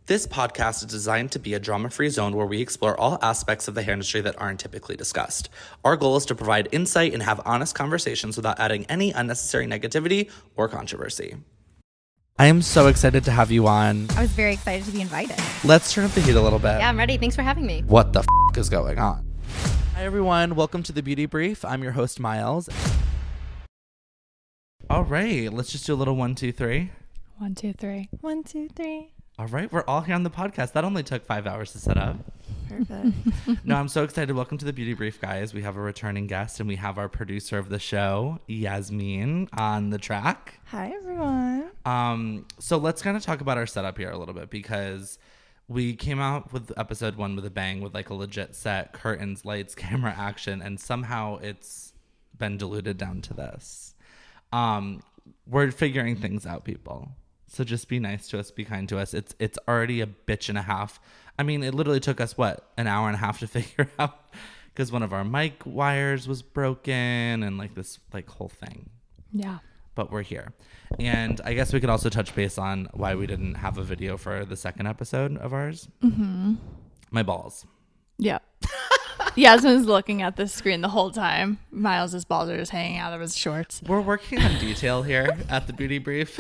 This podcast is designed to be a drama-free zone where we explore all aspects of the hair industry that aren't typically discussed. Our goal is to provide insight and have honest conversations without adding any unnecessary negativity or controversy. I am so excited to have you on. I was very excited to be invited. Let's turn up the heat a little bit. Yeah, I'm ready. Thanks for having me. What the is going on? Hi, everyone. Welcome to the Beauty Brief. I'm your host, Miles. All right. Let's just do a little 1, 2, 3. 1, 2, 3. 1, 2, 3. All right. We're all here on the podcast. That only took 5 hours to set up. Perfect. No, I'm so excited. Welcome to the Beauty Brief, guys. We have a returning guest, and we have our producer of the show, YASMINE, on the track. Hi, everyone. So let's kind of talk about our setup here a little bit, because we came out with episode 1 with a bang, with like a legit set, curtains, lights, camera, action, and somehow it's been diluted down to this. We're figuring things out, people. So just be nice to us, be kind to us. It's already a bitch and a half. I mean, it literally took us, an hour and a half to figure out, because one of our mic wires was broken and like this whole thing. Yeah. But we're here. And I guess we could also touch base on why we didn't have a video for the second episode of ours. Mm-hmm. My balls. Yeah. Yasmin's looking at the screen the whole time. Miles's balls are just hanging out of his shorts. We're working on detail here at the Beauty Brief.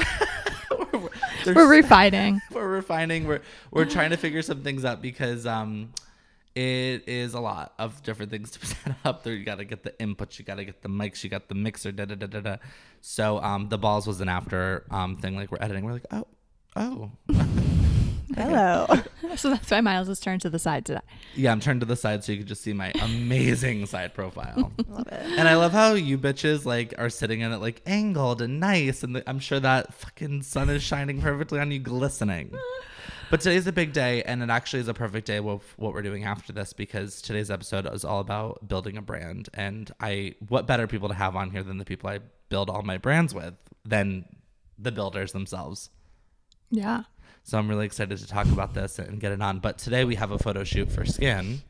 We're refining. We're refining. We're trying to figure some things out, because it is a lot of different things to set up. There, you got to get the inputs, you got to get the mics, you got the mixer, da da da da da. So the balls was an after thing. Like, we're editing, we're like, oh. Hello. So that's why Miles is turned to the side today. Yeah, I'm turned to the side so you can just see my amazing side profile. Love it. And I love how you bitches are sitting in it angled and nice, and I'm sure that fucking sun is shining perfectly on you, glistening. But today's a big day, and it actually is a perfect day with what we're doing after this, because today's episode is all about building a brand. And what better people to have on here than the people I build all my brands with, than the builders themselves. Yeah. So I'm really excited to talk about this and get it on. But today we have a photo shoot for Skin.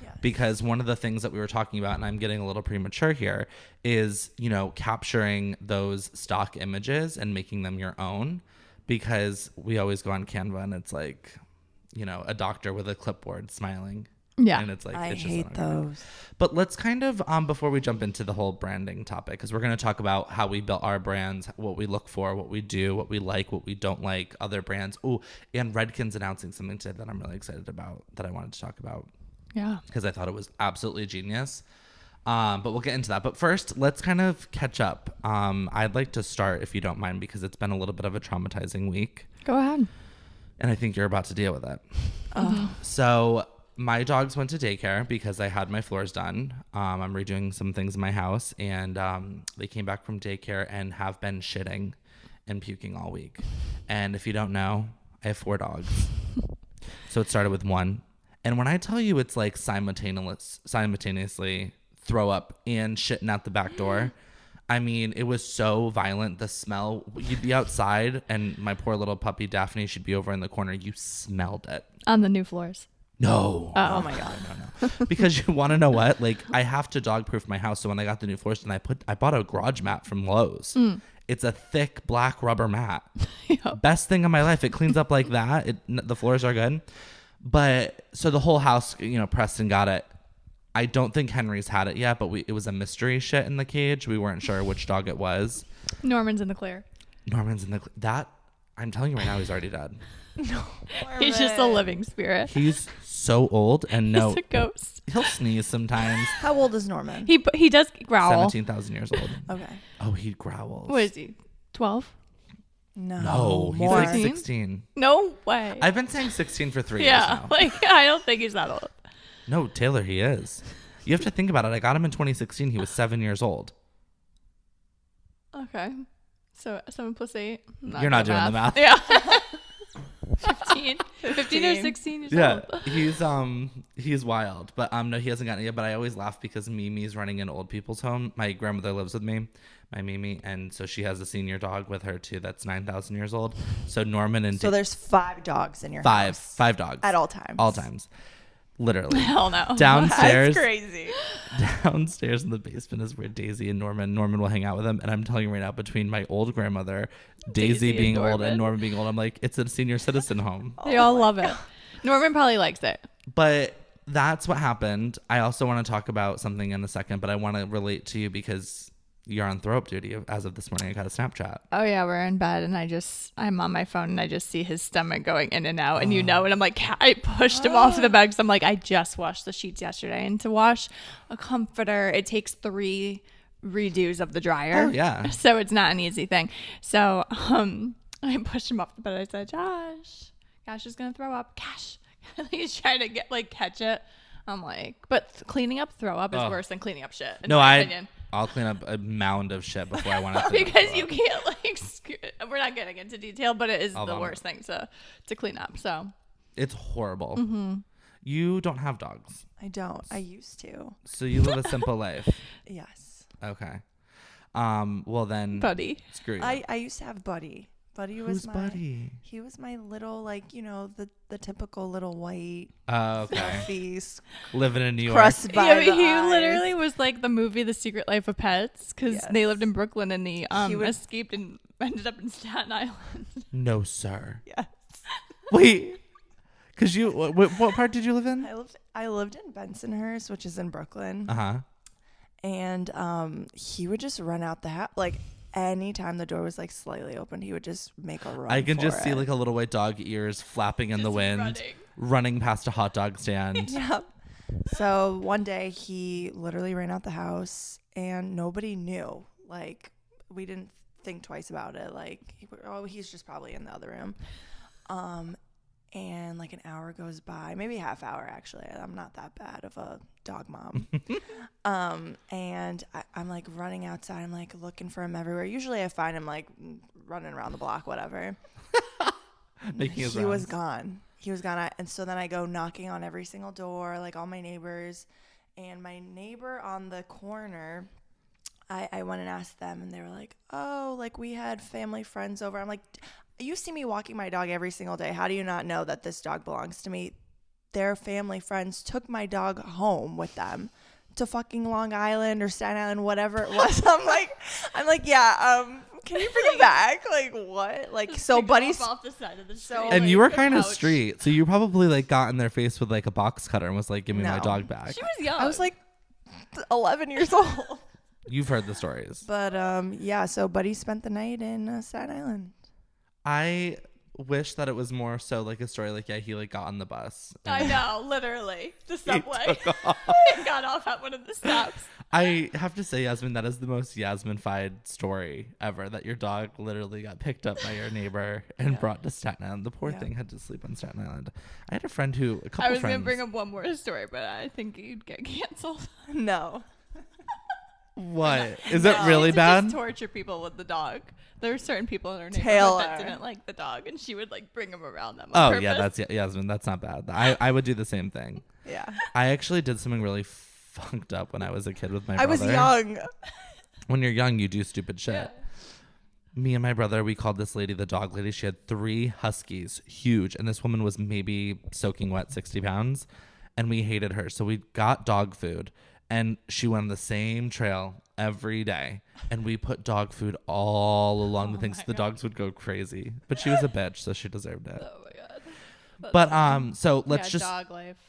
Yes. Because one of the things that we were talking about, and I'm getting a little premature here, is, capturing those stock images and making them your own. Because we always go on Canva and it's a doctor with a clipboard smiling. Yeah. And it's I it's just hate those. But let's kind of, before we jump into the whole branding topic, because we're going to talk about how we built our brands, what we look for, what we do, what we like, what we don't like, other brands. Oh, and Redken's announcing something today that I'm really excited about, that I wanted to talk about. Yeah. Because I thought it was absolutely genius. But we'll get into that. But first, let's kind of catch up. I'd like to start, if you don't mind, because it's been a little bit of a traumatizing week. Go ahead. And I think you're about to deal with it. Oh. So my dogs went to daycare because I had my floors done. I'm redoing some things in my house, and they came back from daycare and have been shitting and puking all week. And if you don't know, I have 4 dogs. So it started with 1. And when I tell you it's like simultaneously throw up and shitting out the back door, I mean, it was so violent. The smell, you'd be outside and my poor little puppy Daphne, she'd be over in the corner. You smelled it. On the new floors. No. Oh my God. No. Because you want to know what? I have to dog proof my house. So when I got the new floors, and I bought a garage mat from Lowe's. It's a thick black rubber mat. Yep. Best thing of my life. It cleans up like that. The floors are good. But so the whole house, Preston got it. I don't think Henry's had it yet, but it was a mystery shit in the cage. We weren't sure which dog it was. Norman's in the clear. That, I'm telling you right now, he's already dead. No. He's just a living spirit. He's so old, and He's a ghost. he'll sneeze sometimes. How old is Norman? He does growl. 17,000 years old. Okay. Oh, he growls. What is he? 12? No, he's more. like 16. No way. I've been saying 16 for 3 years yeah. now. I don't think he's that old. No, Taylor, he is. You have to think about it. I got him in 2016. He was 7 years old. Okay. So 7 plus 8. You're not doing the math. Yeah. 15 or 16 years old. He's wild. But no, he hasn't gotten it yet. But I always laugh because Mimi's running an old people's home. My grandmother lives with me, my Mimi, and so she has a senior dog with her too that's 9,000 years old. So Norman and So there's 5 dogs in your house. 5 dogs At all times. All times. Literally. Hell no. Downstairs. That's crazy. Downstairs in the basement is where Daisy and Norman will hang out with him. And I'm telling you right now, between my old grandmother, Daisy being old, and Norman being old, I'm like, it's a senior citizen home. They all love it. Norman probably likes it. But that's what happened. I also want to talk about something in a second, but I want to relate to you because you're on throw up duty as of this morning. I got a Snapchat. Oh yeah, we're in bed and I'm on my phone and I just see his stomach going in and out, and and I'm like, I pushed him off the bed because I'm like, I just washed the sheets yesterday, and to wash a comforter, it takes 3 redos of the dryer. Oh yeah. So it's not an easy thing. So I pushed him off the bed. I said, Josh is gonna throw up. Cash. He's trying to catch it. I'm like, but cleaning up throw up is worse than cleaning up shit. In my opinion. I'll clean up a mound of shit before I want to. Because you can't we're not getting into detail, but it is the worst thing to clean up. So it's horrible. Mm-hmm. You don't have dogs. I don't. I used to. So you live a simple life. Yes. Okay. Well then, Buddy. Screw you. I used to have Buddy. Buddy was Buddy? He was my little, the typical little white, okay, fluffy, living in New York. crust by the he eyes. literally was like the movie The Secret Life of Pets, because they lived in Brooklyn and he escaped and ended up in Staten Island. No, sir. Yes. Wait, because what part did you live in? I lived in Bensonhurst, which is in Brooklyn. And he would just run out the house anytime the door was slightly open, he would just make a run. I can just see a little white dog ears flapping in the wind, running past a hot dog stand. Yep. So one day he literally ran out the house and nobody knew. We didn't think twice about it. He's just probably in the other room. And an hour goes by, maybe a half hour actually. I'm not that bad of a dog mom. And I'm running outside. I'm looking for him everywhere. Usually I find him running around the block, whatever. Making his He rounds. was gone. And so then I go knocking on every single door, all my neighbors. And my neighbor on the corner, I went and asked them, and they were like, oh, we had family friends over. I'm like, you see me walking my dog every single day. How do you not know that this dog belongs to me? Their family friends took my dog home with them to fucking Long Island or Staten Island, whatever it was. I'm like, yeah, can you bring it back? What? So Buddy's off the side of the street. And you were kind of street, so you probably got in their face with a box cutter and was like, give me my dog back. She was young. I was 11 years old. You've heard the stories. But yeah, so Buddy spent the night in Staten Island. I wish that it was more so a story he got on the bus. I know, literally. The subway. He got off at one of the stops. I have to say, Yasmin, that is the most Yasmin-fied story ever, that your dog literally got picked up by your neighbor and brought to Staten Island. The poor thing had to sleep on Staten Island. I had a friend I was going to bring up one more story, but I think you'd get canceled. No. What? Is it really bad? Just torture people with the dog. There were certain people in her neighborhood Taylor. that didn't like the dog, and she would bring him around them. Oh purpose. yeah, that's Yasmin. That's not bad. I would do the same thing. Yeah. I actually did something really fucked up when I was a kid with my brother. I was young. When you're young, you do stupid shit. Yeah. Me and my brother, we called this lady the dog lady. She had 3 huskies, huge, and this woman was maybe soaking wet 60 pounds, and we hated her. So we got dog food, and she went on the same trail every day, and we put dog food all along the things. So the dogs would go crazy, but she was a bitch, so she deserved it. Oh my god. But so let's just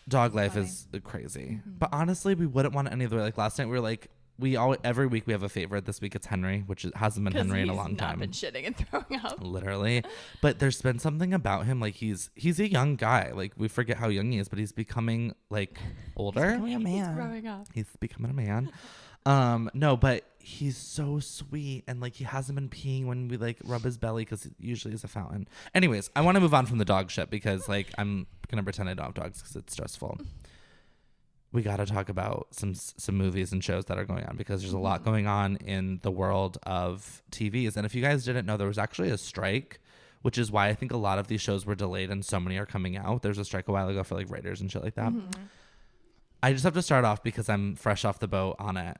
dog life is crazy. But honestly, we wouldn't want it any other way. Last night we were every week we have a favorite. This week it's Henry, which hasn't been Henry in a long time. Been shitting and throwing up. Literally. But there's been something about him, he's a young guy. We forget how young he is, but he's becoming older. He's becoming a man. He's growing up. He's becoming a man. No, but he's so sweet, and he hasn't been peeing when we rub his belly, because it usually is a fountain. Anyways, I want to move on from the dog shit, because I'm gonna pretend I don't have dogs because it's stressful. We got to talk about some movies and shows that are going on, because there's a lot going on in the world of TVs. And if you guys didn't know, there was actually a strike, which is why I think a lot of these shows were delayed and so many are coming out. There's a strike a while ago for writers and shit like that. I just have to start off because I'm fresh off the boat on it.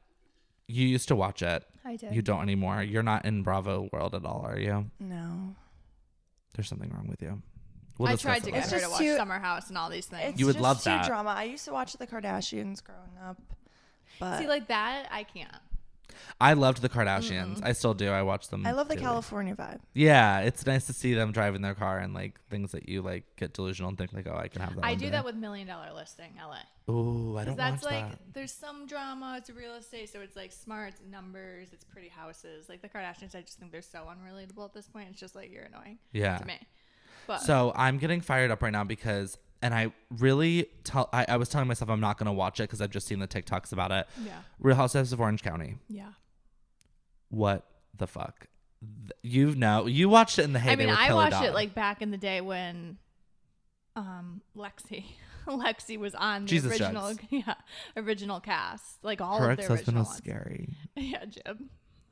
You used to watch it. I did. You don't anymore. You're not in Bravo world at all, are you? No. There's something wrong with you. We'll I discuss tried it to later. get her to just watch too- Summer House and all these things. It's You would just love too that. drama. I used to watch the Kardashians growing up, but See, like that, I can't. I loved the Kardashians. I still do. I watch them. I love the daily. California vibe. Yeah, it's nice to see them driving their car and like things that you like get delusional and think like, oh, I can have that. I one do day. that with $1 Million Listing LA. Ooh, I Because don't that's watch like, that. there's some drama. It's real estate, so it's like smart, it's numbers, it's pretty houses. Like the Kardashians, I just think they're so unrelatable at this point. It's just like, you're annoying Yeah. to me. But So I'm getting fired up right now because, and I really I was telling myself I'm not going to watch it because I've just seen the TikToks about it. yeah, Real Housewives of Orange County. yeah. What the fuck? You watched it in the heyday. I mean, with I Kelly watched Dodd. it like back in the day when Lexi was on the Jesus original Jugs. original cast. Like all her of the ex-husband original was ones. scary. Yeah, Jim.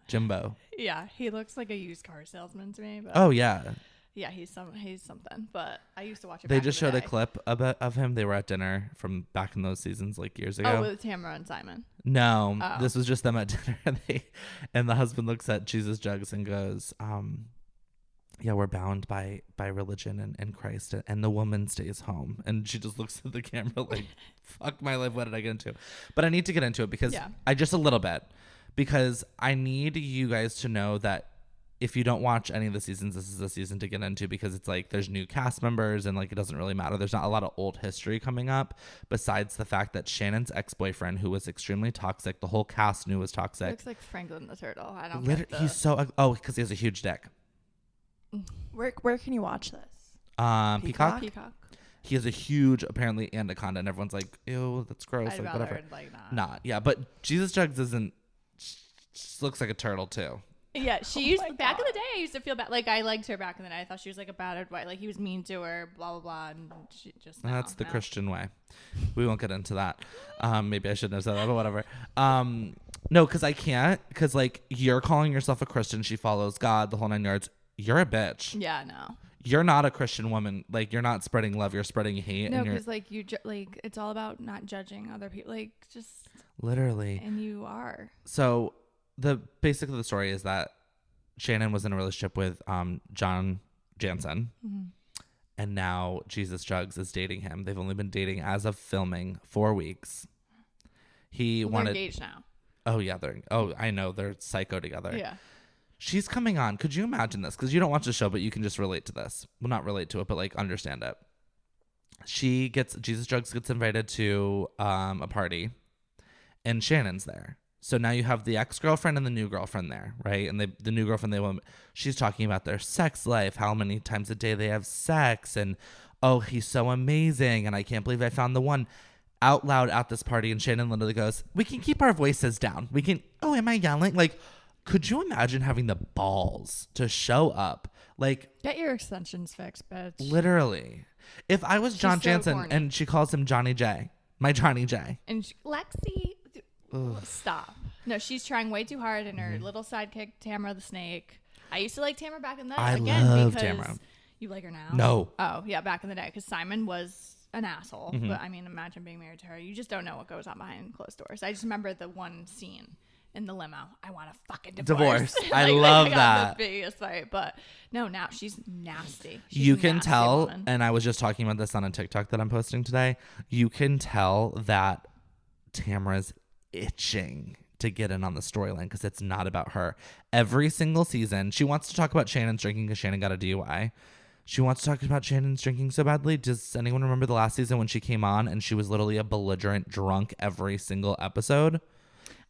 Jimbo. Yeah, he looks like a used car salesman to me. But Oh yeah. yeah, he's something. But I used to watch it. They back just in the showed a day. clip of him. They were at dinner from back in those seasons, like years ago. Oh, with Tamara and Simon. No, Oh. this was just them at dinner. And the husband looks at Jesus Jugs and goes, yeah, we're bound by religion and Christ, and the woman stays home. And she just looks at the camera like, fuck my life, what did I get into? But I need to get into it because Yeah. I just a little bit, because I need you guys to know that if you don't watch any of the seasons, this is the season to get into, because it's like there's new cast members and like it doesn't really matter. There's not a lot of old history coming up besides the fact that Shannon's ex-boyfriend, who was extremely toxic, the whole cast knew was toxic. Looks like Franklin the Turtle. I don't Literally, get the... he's so because he has a huge dick. Where can you watch this? Peacock. Peacock? Peacock. He has a huge, apparently, anaconda, and everyone's like, ew, that's gross, I'd like rather whatever. like not. Not, yeah, but Jesus Jugs isn't. She looks like a turtle too. Yeah, she used my back in the God. day. I used to feel bad. Like I liked her back in the day. I thought she was like a battered wife. Like he was mean to her. Blah blah blah. And she just And no, that's the no. Christian way. We won't get into that. Maybe I shouldn't have said that, but whatever. No, because I can't. Because like you're calling yourself a Christian, she follows God, the whole 9 yards. You're a bitch. Yeah, no, You're not a Christian woman. Like you're not spreading love. You're spreading hate. no, and you're because like you like it's all about not judging other people. Like just literally. and you are. So the basic of the story is that Shannon was in a relationship with John Jansen, and now Jesus Jugs is dating him. They've only been dating as of filming 4 weeks. He They're wanted. engaged now. Oh yeah, I know they're psycho together. Yeah. She's coming on. Could you imagine this? Because you don't watch the show, but you can just relate to this. Well, not relate to it, but like understand it. Jesus Jugs gets invited to a party, and Shannon's there. So now you have the ex-girlfriend and the new girlfriend there, right? And the new girlfriend, she's talking about their sex life, how many times a day they have sex, and oh, he's so amazing, and I can't believe I found the one, out loud at this party. And Shannon literally goes, we can keep our voices down. We can, oh, am I yelling? Like, could you imagine having the balls to show up? Like, Get your extensions fixed, bitch. literally. If I was John so Jansen corny. and she calls him Johnny J, my Johnny J. And Lexi, stop. No, she's trying way too hard. And her little sidekick, Tamara the Snake. I used to like Tamara back in the day. I Again, love because Tamara. You like her now? No. Oh, yeah, back in the day. Because Simon was an asshole. Mm-hmm. But I mean, imagine being married to her. You just don't know what goes on behind closed doors. I just remember the one scene in the limo. I want a fucking divorce. I Like, love they got that. The biggest fight. But no, now she's nasty. She's You a can nasty tell, woman. and I was just talking about this on a TikTok that I'm posting today. You can tell that Tamara's itching to get in on the storyline because it's not about her. Every single season, she wants to talk about Shannon's drinking because Shannon got a DUI. She wants to talk about Shannon's drinking so badly. Does anyone remember the last season when she came on and she was literally a belligerent drunk every single episode?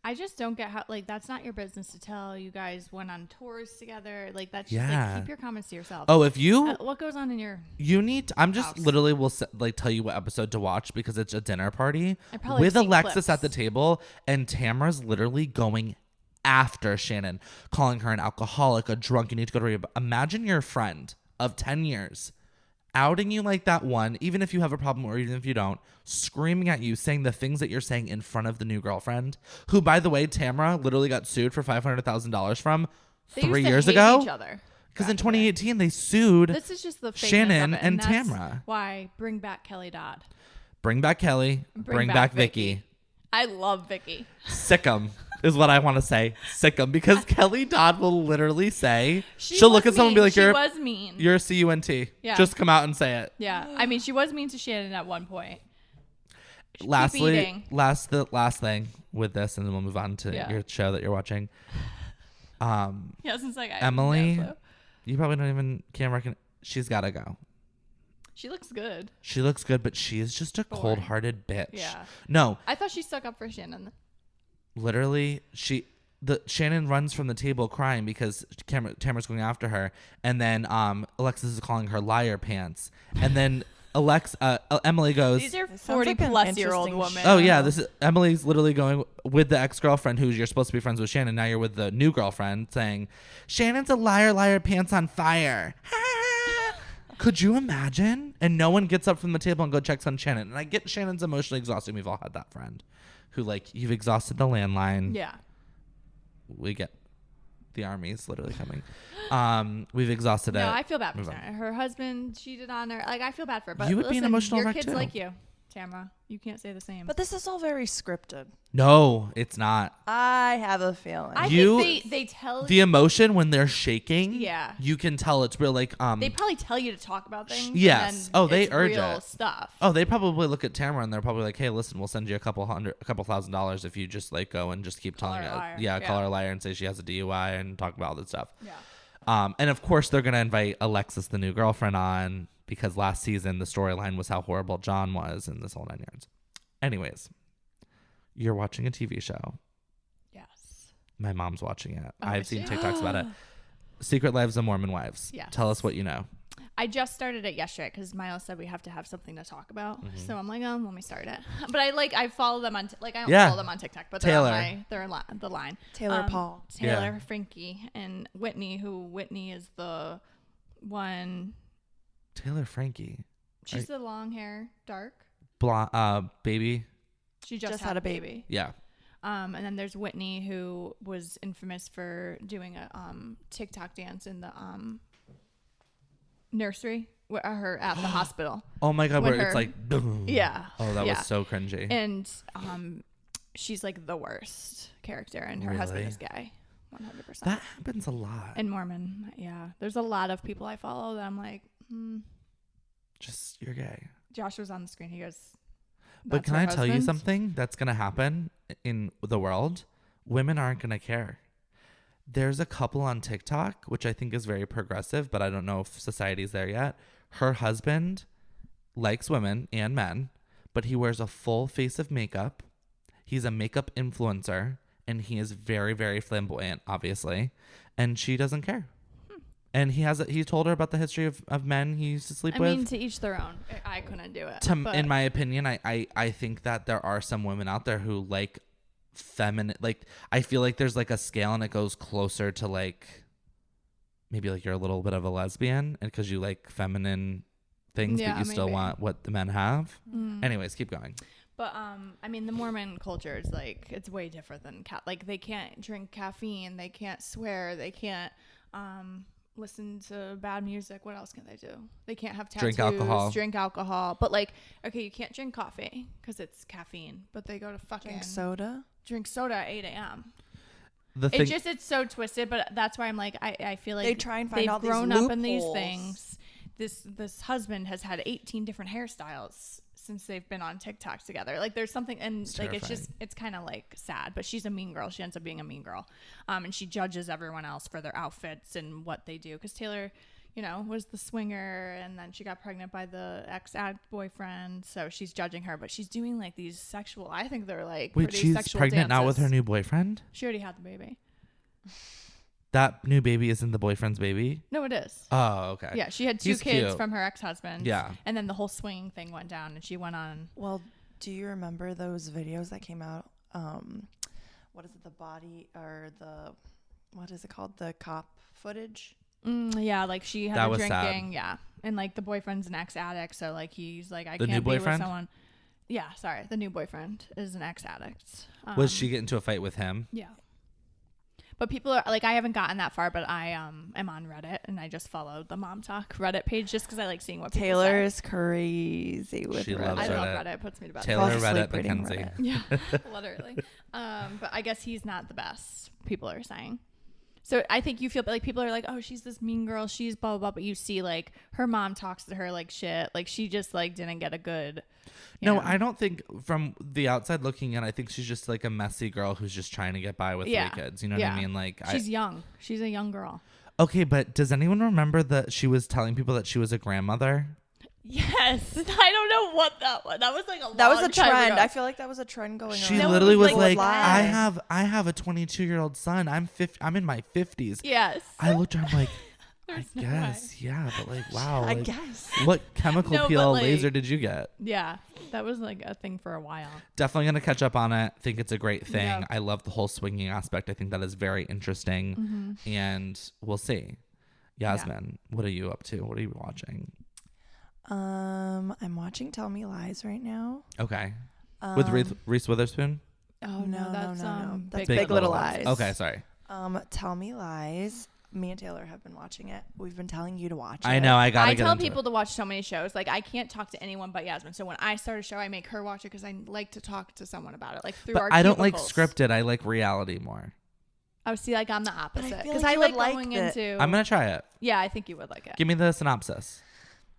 I just don't get how, like, that's not your business to tell. You guys went on tours together. Like, that's just, Yeah. like, keep your comments to yourself. Oh, if you What goes on in your... you need I'm just House. literally will like tell you what episode to watch because it's a dinner party I probably with have seen Alexis at the clips. table, and Tamara's literally going after Shannon, calling her an alcoholic, a drunk, you need to go to rehab. Imagine your friend of 10 years outing you like that, one, even if you have a problem or even if you don't, screaming at you, saying the things that you're saying in front of the new girlfriend, who, by the way, Tamara literally got sued for $500,000 from They used 3 to years hate ago. each other. Because in back in the day. 2018, they sued This is just the fakeness Shannon of it, and that's Tamara. Why bring back Kelly Dodd? Bring back Kelly, bring back Vicky. I love Vicky. Sick 'em. is what I want to say. Sick 'em, because Kelly Dodd will literally say, She she'll was look at someone and be mean. like, She was mean. you're a CUNT. Yeah. Just come out and say it. Yeah. I mean, she was mean to Shannon at one point. Keep Lastly, eating. the last thing with this, and then we'll move on to your show that you're watching. Since like Emily, no clue. you probably don't even can't reckon. She's got to go. She looks good. She looks good, but she is just a Boring. cold-hearted bitch. Yeah. No, I thought she stuck up for Shannon. literally, Shannon runs from the table crying because Tamara's going after her, and then Alexis is calling her liar pants, and then Emily goes, These are It sounds like an 40-plus-year-old interesting woman. oh yeah, this is Emily's literally going with the ex-girlfriend who you're supposed to be friends with Shannon. Now you're with the new girlfriend saying, Shannon's a liar, pants on fire. Could you imagine? And no one gets up from the table and go checks on Shannon. And I get Shannon's emotionally exhausted. We've all had that friend who, like, you've exhausted the landline. Yeah. We get the army's literally coming. We've exhausted it. No, I feel bad for Move on. Tamara. Her husband cheated on her. Like, I feel bad for her. But You would be an listen, emotional your wreck, kids too. like you, Tamara. You can't say the same. But this is all very scripted. No, it's not. I have a feeling. I You- think they tell The emotion when they're shaking, Yeah. you can tell it's real. Like, they probably tell you to talk about things. and Yes. then Oh, they it's urge real it. stuff. oh, they probably look at Tamara and they're probably like, hey, listen, we'll send you a couple $1,000 if you just like go and just keep Call telling her a her, liar. yeah, call Yeah. her a liar and say she has a DUI and talk about all this stuff. Yeah. And of course they're gonna invite Alexis, the new girlfriend, on because last season the storyline was how horrible John was and this whole 9 yards. Anyways, you're watching a TV show. Yes. My mom's watching it. Oh, I've is seen she? TikToks about it. Secret Lives of Mormon Wives. Yes. Tell us what you know. I just started it yesterday because Miles said we have to have something to talk about. Mm-hmm. So I'm like, oh, let me start it. But I follow them on I don't Yeah. follow them on TikTok, but Taylor. they're in the line. Taylor Paul. Taylor, Yeah. Frankie, and Whitney. Whitney is the one. Taylor Frankie. She's the long hair, dark. Baby. She just had a baby. Yeah. And then there's Whitney, who was infamous for doing a TikTok dance in the nursery, her at the hospital. Oh my God, When where it's her- like, Yeah. oh, that yeah. was so cringy. And she's like the worst character, and her husband Really? is gay, 100%. That happens a lot. And Mormon, yeah. There's a lot of people I follow that I'm like, Just, you're gay. Josh was on the screen. He goes, But "That's can her I tell you husband?" something that's going to happen in the world? Women aren't going to care. There's a couple on TikTok, which I think is very progressive, but I don't know if society's there yet. Her husband likes women and men, but he wears a full face of makeup. He's a makeup influencer, and he is very, very flamboyant, obviously. And she doesn't care. And he told her about the history of men he used to sleep I with. mean, to each their own. I couldn't do it. but In my opinion, I think that there are some women out there who like feminine. Like, I feel like there's like a scale and it goes closer to like maybe like you're a little bit of a lesbian and because you like feminine things, Yeah, but you still maybe. want what the men have. Mm. Anyways, keep going. But I mean, the Mormon culture is like, it's way different than like they can't drink caffeine, they can't swear, they can't listen to bad music. What else can they do? They can't have tattoos, drink alcohol. But like, okay, you can't drink coffee because it's caffeine, but they go to fucking Drink soda. at 8 a.m. The thing, It's so twisted, but that's why I'm like, I feel like They try and find they've all these grown up in these loopholes. things. This husband has had 18 different hairstyles since they've been on TikTok together. Like there's something, and It's like terrifying. it's kind of like sad, but she's a mean girl. She ends up being a mean girl, and she judges everyone else for their outfits and what they do. Because Taylor, was the swinger, and then she got pregnant by the boyfriend, so she's judging her. But she's doing like these sexual. I think they're like wait, pretty she's sexual pregnant now with her dances. new boyfriend? She already had the baby. That new baby isn't the boyfriend's baby? No, it is. Oh, okay. Yeah, she had 2 He's kids cute. from her ex-husband. Yeah. And then the whole swinging thing went down, and she went on. Well, do you remember those videos that came out? What is it? The body or what is it called? The cop footage? Yeah, like she had That a was drinking. sad. Yeah. And like the boyfriend's an ex-addict, so like he's like, I The can't new be with boyfriend? someone. Yeah, sorry. The new boyfriend is an ex-addict. Was she get into a fight with him? Yeah. But people are like, I haven't gotten that far, but I am on Reddit and I just followed the Mom Talk Reddit page just because I like seeing what people Taylor say. is crazy with She Reddit. loves I Reddit. love Reddit. It puts me to bed. Taylor Falls asleep Reddit reading Mackenzie. Reddit. Yeah, literally. But I guess he's not the best, people are saying. So I think you feel like people are like, oh, she's this mean girl. She's blah, blah, blah. But you see like her mom talks to her like shit. Like she just like didn't get a good. No, know. I don't think from the outside looking in, I think she's just like a messy girl who's just trying to get by with 3 kids. You know what I mean? Like she's young. She's a young girl. Okay, but does anyone remember that she was telling people that she was a grandmother? Yes. I don't know what that was. That was like That was long a time trend. ago. I feel like that was a trend going She around. No, it literally was was like, like I lie. have a 22-year-old son. I'm in my 50s. Yes. I looked at her, I'm like, I There's no guess, yeah, but like, wow. I like, guess. What chemical No, but, peel like- laser did you get? Yeah. That was like a thing for a while. Definitely gonna catch up on it. Think it's a great thing. Yeah. I love the whole swinging aspect. I think that is very interesting, Mm-hmm. and we'll see. Yasmin, what are you up to? What are you watching? I'm watching Tell Me Lies right now. Okay, with Reese Witherspoon. Oh No, that's no. That's Big Big Little Lies. Okay, sorry. Tell Me Lies. Me and Taylor have been watching it. We've been telling you to watch it. I know. I gotta I get tell into people it. to watch so many shows. Like I can't talk to anyone but Yasmin. So when I start a show, I make her watch it because I like to talk to someone about it. Like through But our I don't like cubicles. scripted. I like reality more. Oh, see, like I'm the But I opposite feel because like I you like would like going that. into. I'm gonna try it. Yeah, I think you would like it. Give me the synopsis.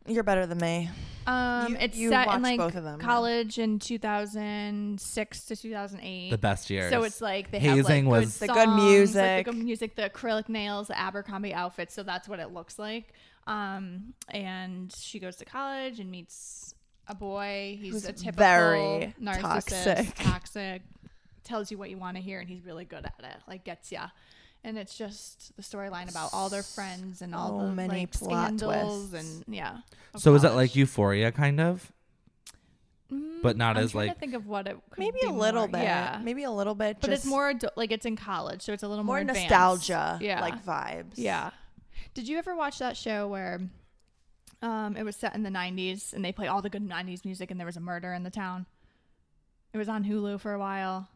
You're better than me. It's you set in watched like both of them, yeah. college in 2006 to 2008. The best years. So it's like they Hazing have like was- good The good songs, music. like the good music, the acrylic nails, the Abercrombie outfits. So that's what it looks like. And she goes to college and meets a boy. He's Who's a typical very narcissist, toxic. toxic. Tells you what you want to hear, and he's really good at it. Like gets ya. And it's just the storyline about all their friends and all So the many like plot scandals twists. and of So is it college. like Euphoria kind of? But not I'm as trying like. to think of what it could Maybe be a little more. bit. Yeah. Maybe a little bit. But it's just more like it's in college, so it's a little more more advanced. nostalgia, Yeah. like vibes. Yeah. Did you ever watch that show where it was set in the 90s and they play all the good 90s music and there was a murder in the town? It was on Hulu for a while.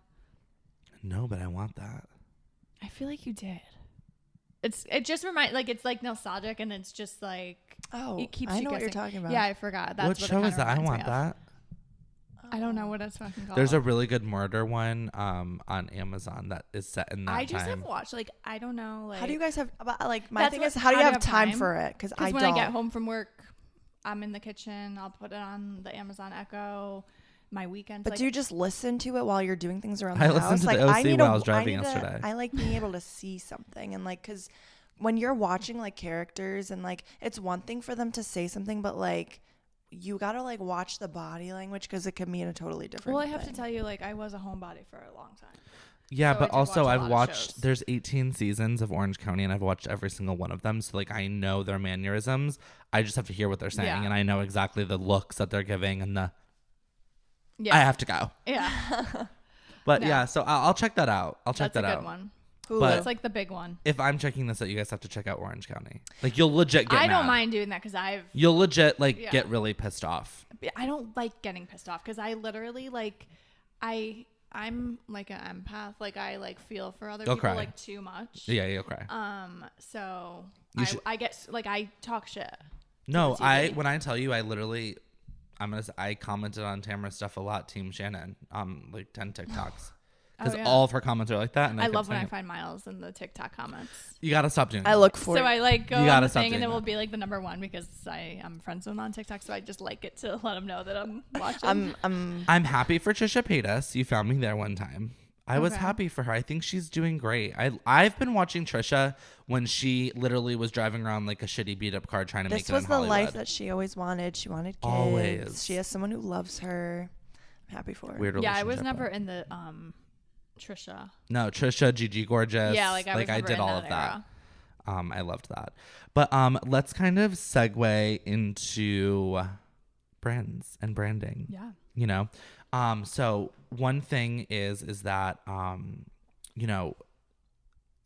No, but I want that. I feel like you did. It just reminds like it's like nostalgic and it's just like Oh, it keeps I you know what you're guessing. talking about. Yeah, I forgot. That's What what show it is that? I reminds me want of. that. I don't know what it's fucking called. There's a really good murder one on Amazon that is set in that I just time. have watched like I don't know like How do you guys have like my That's thing what- is how do you how have time for it? Because I when don't. I get home from work, I'm in the kitchen. I'll put it on the Amazon Echo. My weekends, But like, do you just listen to it while you're doing things around I the listened house? to Like the OC I need while to, I was driving need to- yesterday. I like being able to see something and like because when you're watching like characters and like it's one thing for them to say something, but like you gotta like watch the body language because it can mean a totally different. well, I have to thing. tell you, like I was a homebody for a long time. Yeah, So I but did also watch a I've lot of watched. shows. There's 18 seasons of Orange County, and I've watched every single one of them. So like I know their mannerisms. I just have to hear what they're saying, Yeah. and I know exactly the looks that they're giving, and the Yeah, I have to go. yeah, But No. yeah, so I'll check that out. I'll check that's a that good out. one. Hulu. But- That's like the big one. If I'm checking this out, you guys have to check out Orange County. Like you'll legit get I don't mad. mind doing that because You'll legit like Yeah. get really pissed off. I don't like getting pissed off because I literally like I'm like an empath. Like I like feel for other You'll people cry. like too much. Yeah, you'll cry. So You should- I get like I talk shit. No, the I TV. when I tell you, I literally, I commented on Tamara's stuff a lot. Team Shannon, like 10 TikToks, because Oh, yeah. all of her comments are like that. And I kept love when saying I it. find Miles in the TikTok comments. You gotta stop doing. I that. look for So it. I like go You on gotta the stop thing and doing it will that. be like the number one because I'm friends with him on TikTok. So I just like it to let him know that I'm watching. I'm happy for Trisha Paytas. You found me there one time. I was Okay. happy for her. I think she's doing great. I've been watching Trisha when she literally was driving around like a shitty beat up car trying to make this it was in the Hollywood. life that she always wanted. She wanted kids. Always. She has someone who loves her. I'm happy for her. Weird yeah, I was relationship, never though. in the Trisha. No, Trisha, Gigi Gorgeous. Yeah, like I was never did in all that of that. era. I loved that. But let's kind of segue into brands and branding. Yeah. You know, so one thing is that you know,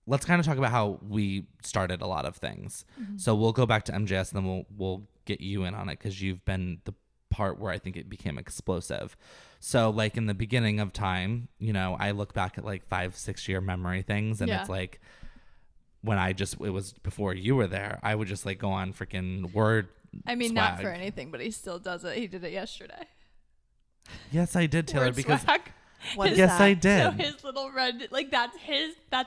let's kind of talk about how we started a lot of things. Mm-hmm. So we'll go back to MJS and then we'll get you in on it because you've been the part where I think it became explosive. So like in the beginning of time, you know, I look back at like 5-6 year memory things, and Yeah. it's like when it was before you were there, I would just like go on freaking word. I mean, swag. not for anything, but he still does it. He did it yesterday. Yes, I did, Taylor, Word because swag. What is yes, that? I did. So his little red, like that's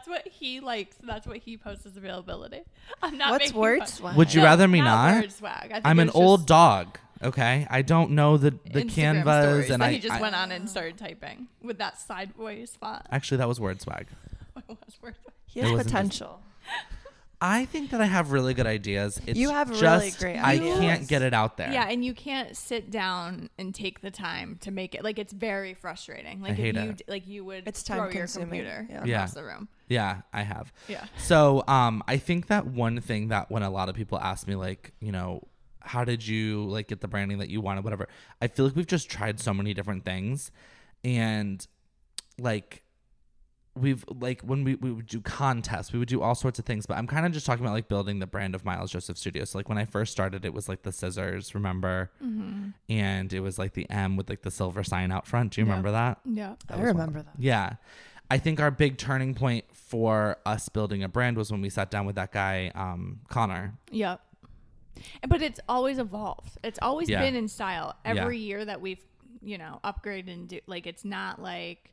what he likes. That's what he posts as availability. I'm not What's making word fun. swag? Would you rather me not? Word swag. I think I'm it an was old just dog. Okay, I don't know the Instagram canvas, stories and that I he just I- went on and started typing with that sideways font. actually that was word swag. What was word swag? He It has wasn't just- potential. I think that I have really good ideas. It's You have just, really great I ideas. can't get it out there. Yeah, and you can't sit down and take the time to make it. Like, it's very frustrating. Like, hate if you it. like you would It's throw your time-consuming. computer Yeah. across Yeah. the room. Yeah, I have. Yeah. So, I think that one thing that when a lot of people ask me, like, you know, how did you like get the branding that you wanted, whatever, I feel like we've just tried so many different things, and like we've like when we would do contests, we would do all sorts of things, but I'm kind of just talking about like building the brand of Miles Joseph Studios. So like when I first started, it was like the scissors, remember? Mm-hmm. And it was like the M with like the silver sign out front. Do you Yeah. remember that? Yeah. I remember that. Yeah. I think our big turning point for us building a brand was when we sat down with that guy, Connor. Yep. But it's always evolved. It's always Yeah. been in style. Yeah. Every year that we've, upgraded and do, like, it's not like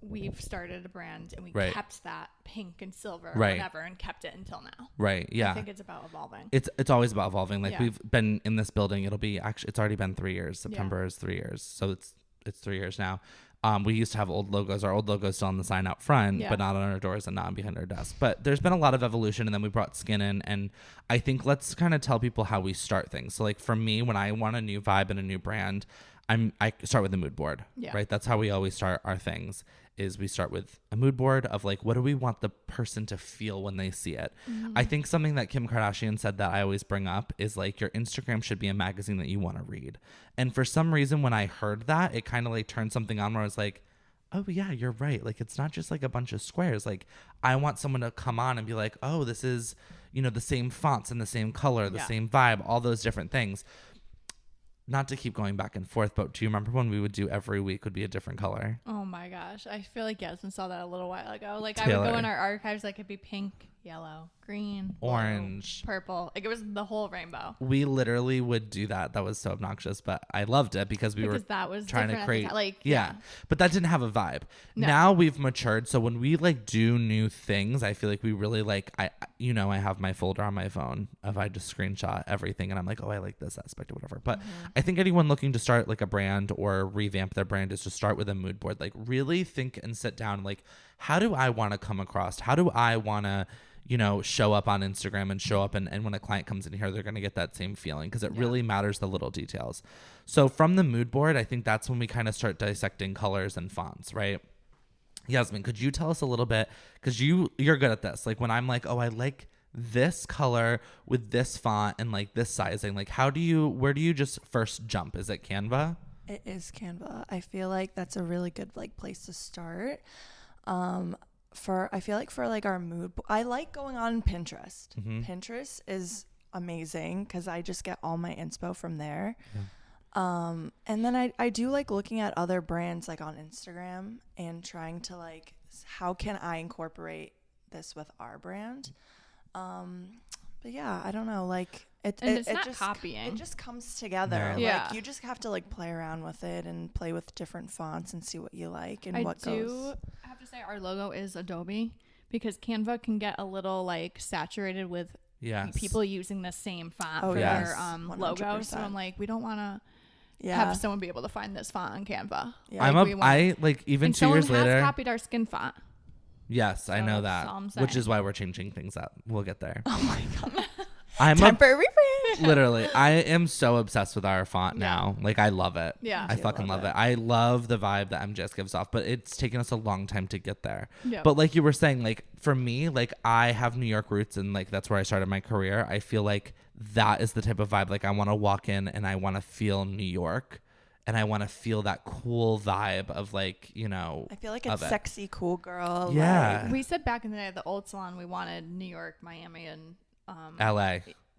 we've started a brand and we Right. kept that pink and silver or Right. whatever and kept it until now. Right. Yeah. I think it's about evolving. It's always about evolving. Like Yeah. we've been in this building. It'll be actually, it's already been 3 years. September is 3 years. So it's 3 years now. We used to have old logos. Our old logo's still on the sign out front, Yeah. but not on our doors and not behind our desk. But there's been a lot of evolution, and then we brought skin in. And I think let's kind of tell people how we start things. So like for me, when I want a new vibe and a new brand, I start with a mood board, Yeah. right? That's how we always start our things. Is we start with a mood board of like, what do we want the person to feel when they see it? I think something that Kim Kardashian said that I always bring up is like your Instagram should be a magazine that you want to read. And for some reason, when I heard that, it kind of like turned something on where I was like, oh yeah, you're right. Like, it's not just like a bunch of squares. Like, I want someone to come on and be like, oh, this is, the same fonts and the same color, the Yeah. same vibe, all those different things. Not to keep going back and forth, but do you remember when we would do every week would be a different color? Oh my gosh. I feel like Yasmin saw that a little while ago. Like, I would Taylor. go in our archives, like, it'd be pink, yellow, green, blue, Orange. purple. Like, it was the whole rainbow. We literally would do that. That was so obnoxious, but I loved it because we Because were that was trying to different at the create time. Like, yeah. But that didn't have a vibe. No. Now we've matured, so when we like do new things, I feel like we really like I have my folder on my phone of I just screenshot everything and I'm like, oh, I like this aspect or whatever. But I think anyone looking to start like a brand or revamp their brand is to start with a mood board. Like really think and sit down like, how do I want to come across? How do I want to show up on Instagram and show up and when a client comes in here, they're going to get that same feeling because it really matters, the little details. So from the mood board, I think that's when we kind of start dissecting colors and fonts, right? Yasmin, could you tell us a little bit, because you're good at this. Like when I'm like, oh, I like this color with this font and like this sizing, like where do you just first jump? Is it Canva? It is Canva. I feel like that's a really good like place to start. I feel like for like our mood, I like going on Pinterest. Pinterest is amazing because I just get all my inspo from there. And then I do like looking at other brands like on Instagram and trying to like, how can I incorporate this with our brand? But yeah, I don't know, like it's not just, copying. It just comes together. No. Yeah. Like you just have to like play around with it and play with different fonts and see what you like and I what goes. have to say our logo is Adobe because Canva can get a little like saturated with Yes. people using the same font Oh, for yes. their logo. So 100%. I'm like, we don't want to Yeah. have someone be able to find this font on Canva. Yeah. Even and 2 someone years later. has copied our skin font. Yes, I know that's all I'm that, which saying. is why we're changing things up. We'll get there. Oh my god. I'm Temporary brand. literally, I am so obsessed with our font now. Like I love it. Yeah. I do fucking love love it. I love the vibe that MJS gives off, but it's taken us a long time to get there. Yeah. But like you were saying, like for me, like I have New York roots and like that's where I started my career. I feel like that is the type of vibe. Like I want to walk in and I want to feel New York. And I want to feel that cool vibe of like, I feel like of it's it. sexy, cool girl. Yeah. Like, We said back in the day at the old salon we wanted New York, Miami, and LA.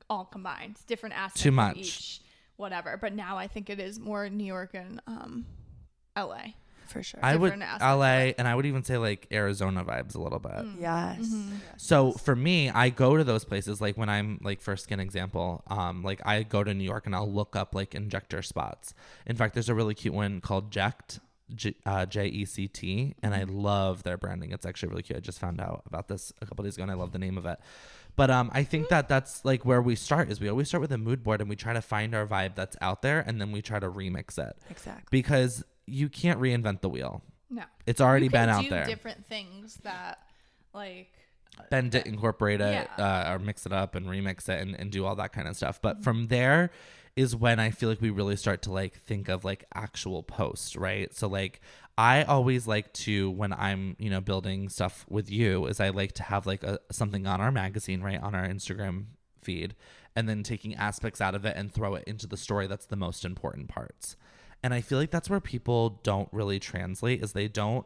all combined. Different aspects Too of much. each. whatever. But now I think it is more New York and LA. For sure. I would Different aspects of LA, it. and I would even say like Arizona vibes a little bit. Yes. Mm-hmm. Yes, So yes. for me, I go to those places like when I'm like, for skin example, like I go to New York and I'll look up like injector spots. In fact, there's a really cute one called Ject, Ject, and I love their branding. It's actually really cute. I just found out about this a couple days ago and I love the name of it. But I think that that's like where we start. Is we always start with a mood board and we try to find our vibe that's out there, and then we try to remix it. Exactly. Because you can't reinvent the wheel. No. It's already You can been out do there. different things that like Bend it, incorporate it, Yeah. or mix it up and remix it and do all that kind of stuff. But from there is when I feel like we really start to like think of like actual posts, right? So like I always like to, when I'm, you know, building stuff with you, is I like to have like something on our magazine, right, on our Instagram feed, and then taking aspects out of it and throw it into the story that's the most important parts. And I feel like that's where people don't really translate, is they don't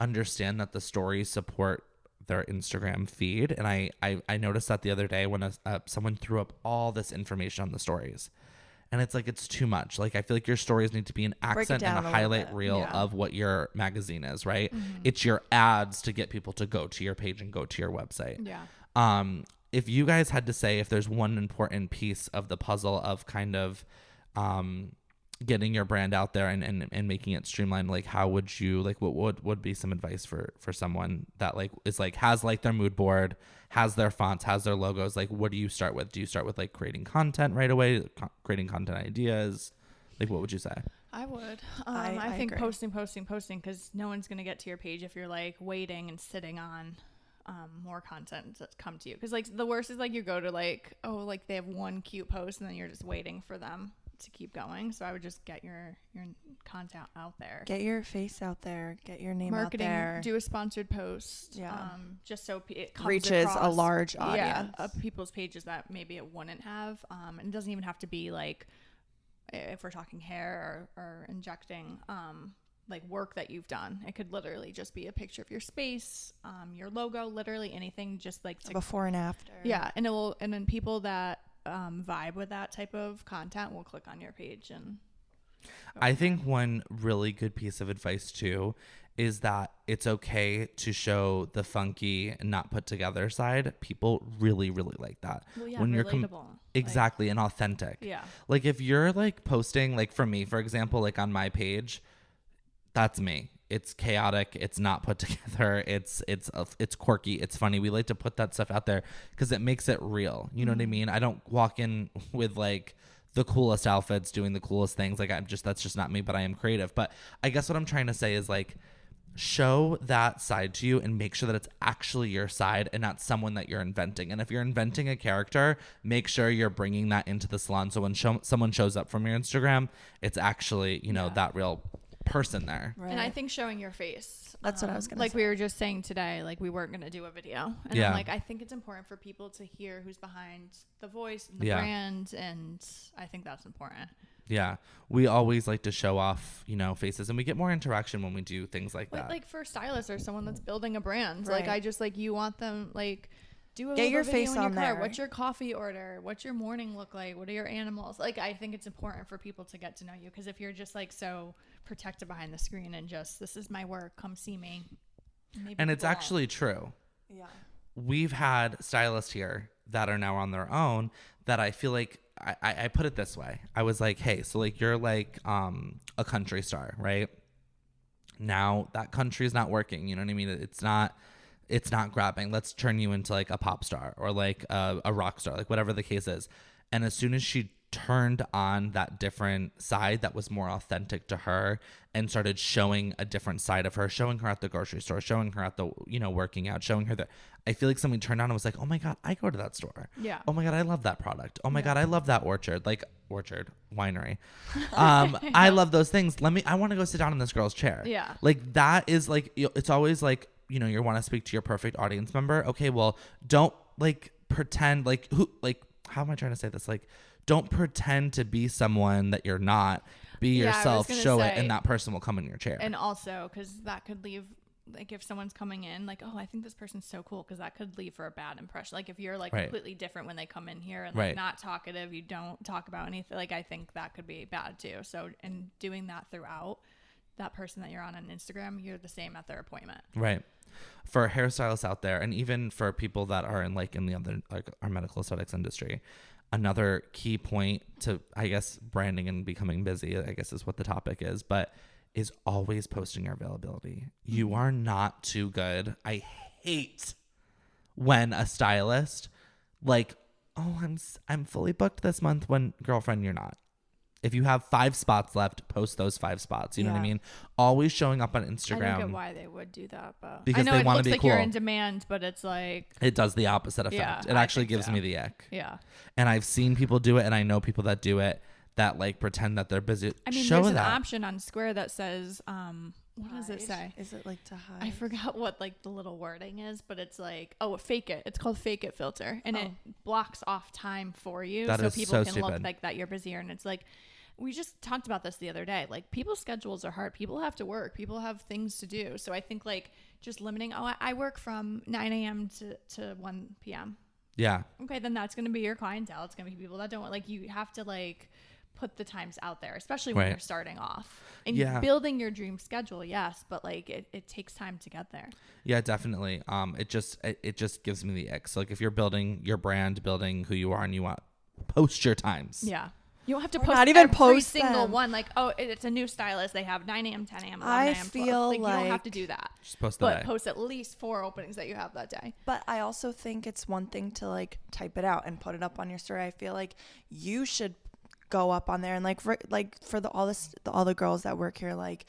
understand that the stories support their Instagram feed. And I noticed that the other day when someone threw up all this information on the stories. And it's like, it's too much. Like, I feel like your stories need to be an accent and down a a little highlight bit. reel Yeah. of what your magazine is, right? It's your ads to get people to go to your page and go to your website. yeah. If you guys had to say if there's one important piece of the puzzle of kind of getting your brand out there and making it streamlined, like how would you, like what would be some advice for someone that like is like has like their mood board, has their fonts, has their logos? Like what do you start with? Do you start with like creating content right away, creating content ideas? Like what would you say? I would. I I think agree. posting, because no one's going to get to your page if you're like waiting and sitting on more content to come to you. Because like the worst is like you go to like, oh, like they have one cute post and then you're just waiting for them to keep going. So I would just get your content out there. Get your face out there. Get your name Marketing, out there. do a sponsored post. Yeah. Just so it comes Reaches a across, large Yeah, audience. of people's pages that maybe it wouldn't have. And it doesn't even have to be like, if we're talking hair or injecting, like work that you've done. It could literally just be a picture of your space, your logo, literally anything, just like to, Before and after. yeah. And it will, and then people that vibe with that type of content will click on your page. And I think one really good piece of advice too is that it's okay to show the funky and not put together side. People really, really like that. well, yeah, when you're relatable. exactly and authentic. Yeah. Like if you're like posting, like for me, for example, like on my page, that's me. It's chaotic. It's not put together. It's quirky. It's funny. We like to put that stuff out there because it makes it real. You know what I mean? I don't walk in with like the coolest outfits, doing the coolest things. Like that's just not me, but I am creative. But I guess what I'm trying to say is like, show that side to you and make sure that it's actually your side and not someone that you're inventing. And if you're inventing a character, make sure you're bringing that into the salon. So when someone shows up from your Instagram, it's actually, you know, that real person there. Right. And I think showing your face. That's what I was gonna like say. we were just saying today, like we weren't gonna do a video. And Yeah. I'm like, I think it's important for people to hear who's behind the voice and the Yeah. brand, and I think that's important. Yeah. We always like to show off, you know, faces, and we get more interaction when we do things like But that. like for stylists or someone that's building a brand, like Right. I just like you want them like do a Get little your video face in your on car. there. What's your coffee order? What's your morning look like? What are your animals? Like I think it's important for people to get to know you, because if you're just like so protected behind the screen and just this is my work, come see me. Maybe And it's people won't. actually true. Yeah. We've had stylists here that are now on their own that I feel like I put it this way. I was like, hey, so like you're like a country star, right? Now that country is not working. You know what I mean? It's not grabbing. Let's turn you into like a pop star or like a rock star, like whatever the case is. And as soon as she turned on that different side that was more authentic to her and started showing a different side of her, showing her at the grocery store, showing her at the, you know, working out, showing her that, I feel like something turned on and was like, oh my God, I go to that store. Yeah. Oh my God, I love that product. Oh my God, I love that orchard winery. I love those things. I want to go sit down in this girl's chair. Yeah. Like that is like, it's always like, you know, you want to speak to your perfect audience member. Okay, well, don't like pretend like how am I trying to say this? Like, don't pretend to be someone that you're not. Be Yeah, I was yourself, gonna show it, say- and that person will come in your chair. And also, because that could leave like if someone's coming in, like, oh, I think this person's so cool, because that could leave for a bad impression. Like if you're like Right. completely different when they come in here and like Right. not talkative, you don't talk about anything. Like I think that could be bad too. So and doing that throughout, that person that you're on Instagram, you're the same at their appointment. Right. For hairstylists out there, and even for people that are in the other, like our medical aesthetics industry, another key point to, I guess, branding and becoming busy, I guess is what the topic is, but is always posting your availability. You are not too good. I hate when a stylist like, oh, I'm fully booked this month, when girlfriend, you're not. If you have 5 spots left, post those 5 spots. You know what I mean? Always showing up on Instagram. I don't get why they would do that, but Because I know they it wanna looks be like cool. you're in demand, but it's like, It does the opposite effect. Yeah, It I actually think gives so. me the ick. yeah. And I've seen people do it, and I know people that do it that like pretend that they're busy. I mean, Show there's an that. option on Square that says, what does it say? Is it like to hide? I forgot what like the little wording is, but it's like, oh, fake it. It's called fake it filter, and it blocks off time for you, That so is people so can stupid. look like that you're busier. And it's like, we just talked about this the other day. Like people's schedules are hard. People have to work. People have things to do. So I think like just limiting. Oh, I work from 9 a.m. to 1 p.m. Yeah. Okay, then that's going to be your clientele. It's going to be people that don't like, you have to like put the times out there, especially when Right. you're starting off and Yeah. building your dream schedule. Yes. But like it takes time to get there. Yeah, definitely. It just gives me the ick. So like if you're building your brand, building who you are, and you want, post your times. Yeah. You don't have to Or post not even every post single them. one. Like, oh, it's a new stylist. They have 9 a.m., 10 a.m., 11 I a.m., 12. feel like you don't have like- to do that. Just post the But day. post at least 4 openings that you have that day. But I also think it's one thing to like type it out and put it up on your story. I feel like you should go up on there and like for all the girls that work here, like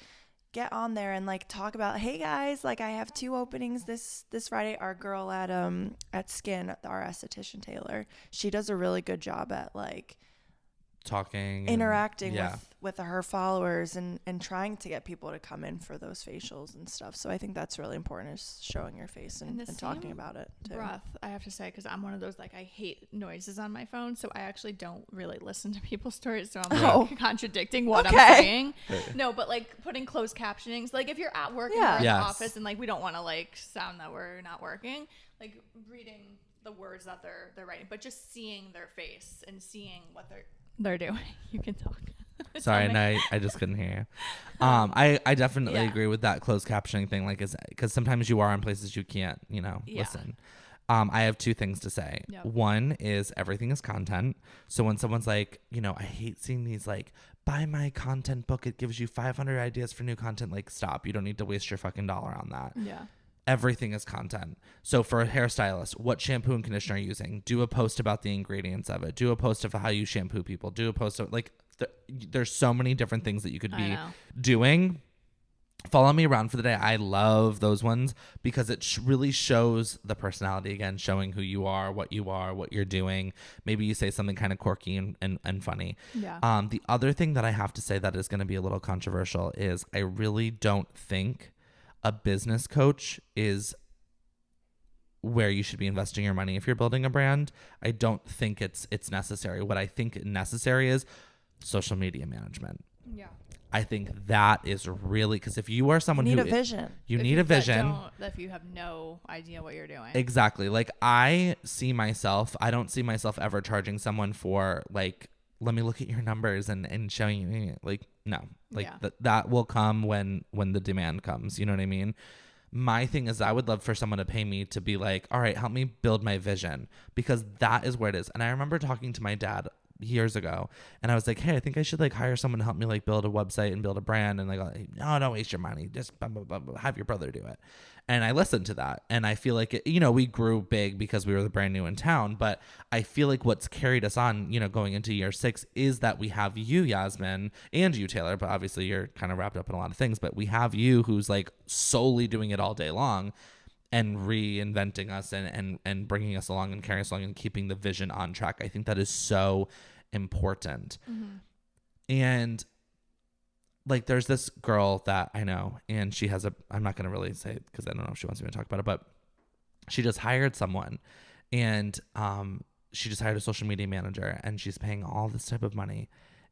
get on there and like talk about, hey guys, like I have 2 openings this Friday. Our girl at Skin, our esthetician Taylor, she does a really good job at like Talking, interacting and, with her followers and trying to get people to come in for those facials and stuff. So I think that's really important, is showing your face and the talking same about it too. Breath, I have to say, because I'm one of those, like, I hate noises on my phone, so I actually don't really listen to people's stories, so I'm like contradicting what I'm saying. No, but like putting closed captionings, like if you're at work and we're in Yes. the office and like we don't want to like sound that we're not working, like reading the words that they're writing, but just seeing their face and seeing what they're doing. You can talk. Sorry, no, I just couldn't hear you. I definitely Yeah. agree with that closed captioning thing, like, because sometimes you are in places you can't, listen. I have 2 things to say. Yep. One is everything is content. So when someone's like, I hate seeing these like, buy my content book, it gives you 500 ideas for new content. Like, stop. You don't need to waste your fucking dollar on that. Yeah. Everything is content. So for a hairstylist, what shampoo and conditioner are you using? Do a post about the ingredients of it. Do a post of how you shampoo people. Do a post of like, there's so many different things that you could I be know. doing. Follow me around for the day. I love those ones because it really shows the personality again, showing who you are, what you're doing. Maybe you say something kind of quirky and funny. Yeah. The other thing that I have to say that is going to be a little controversial is I really don't think a business coach is where you should be investing your money if you're building a brand. I don't think it's necessary. What I think necessary is social media management. Yeah. I think that is really, because if you are someone You need who a vision. you If need a vision. If you have no idea what you're doing. Exactly. Like I don't see myself ever charging someone for like, let me look at your numbers and showing you, like, no, like Yeah. that will come when the demand comes. You know what I mean? My thing is I would love for someone to pay me to be like, all right, help me build my vision, because that is where it is. And I remember talking to my dad years ago and I was like, hey, I think I should like hire someone to help me like build a website and build a brand, and like, no, don't waste your money, just blah, blah, blah, blah, have your brother do it. And I listened to that, and I feel like we grew big because we were the brand new in town, but I feel like what's carried us on, going into year 6 is that we have you, Yasmin, and you, Taylor, but obviously you're kind of wrapped up in a lot of things, but we have you who's like solely doing it all day long and reinventing us and bringing us along and carrying us along and keeping the vision on track. I think that is so important. Mm-hmm. And like, there's this girl that I know, and she has I'm not going to really say it because I don't know if she wants me to talk about it, but she just hired someone, and she just hired a social media manager, and she's paying all this type of money.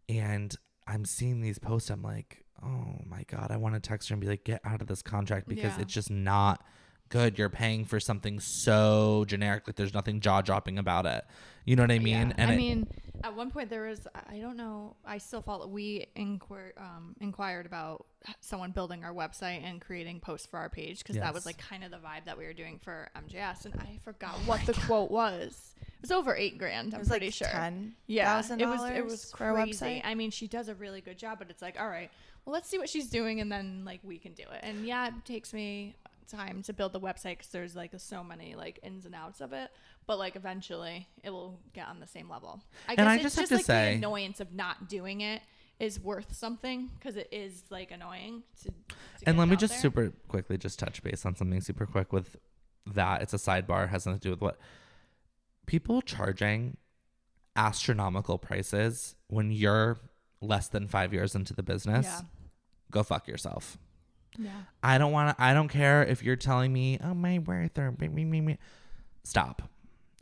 And I'm seeing these posts. I'm like, oh my God, I want to text her and be like, get out of this contract because Yeah. it's just not good. You're paying for something so generic, like there's nothing jaw dropping about it. You know what I mean? Yeah. And I mean, at one point there was, I don't know, I still felt we inquired about someone building our website and creating posts for our page because that was Yes. like kind of the vibe that we were doing for MJS, and I forgot what the quote was. It was over $8,000. I'm It was pretty like sure. $10,000 Yeah, it was for a crazy. website. I mean, she does a really good job, but it's like, all right, well, let's see what she's doing, and then like we can do it. And yeah, it takes me time to build the website because there's like so many like ins and outs of it, but like eventually it will get on the same level. I guess I it's just have just to like say- the annoyance of not doing it is worth something because it is like annoying to and get let me out just there. super quickly just touch base on something super quick with that. It's a sidebar, has nothing to do with what people charging astronomical prices when you're less than 5 years into the business. Yeah. Go fuck yourself. Yeah. I don't care if you're telling me, oh, my worth or me. Stop.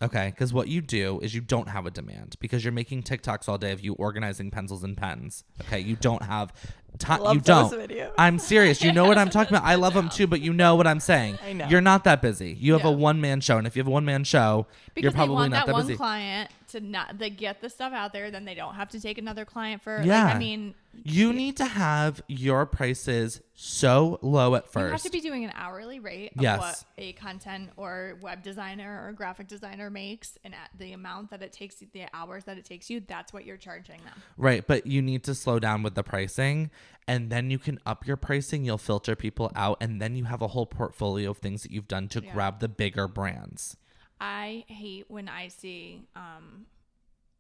Okay. Because what you do is you don't have a demand because you're making TikToks all day of you organizing pencils and pens. Okay. You don't have time. You don't. Videos. I'm serious. You know what I'm talking about. I love them too, but you know what I'm saying. I know. You're not that busy. You have Yeah. a one-man show. And if you have a one-man show, Because you're they probably want not that that one busy. client to not they get the stuff out there, then they don't have to take another client for. Yeah. Like, I mean, You need to have your prices so low at you have first. to be doing an hourly rate of Yes. what a content or web designer or graphic designer makes, and at the amount that it takes, the hours that it takes you, that's what you're charging them. Right, but you need to slow down with the pricing, and then you can up your pricing. You'll filter people out, and then you have a whole portfolio of things that you've done to Yeah. grab the bigger brands. I hate when I see,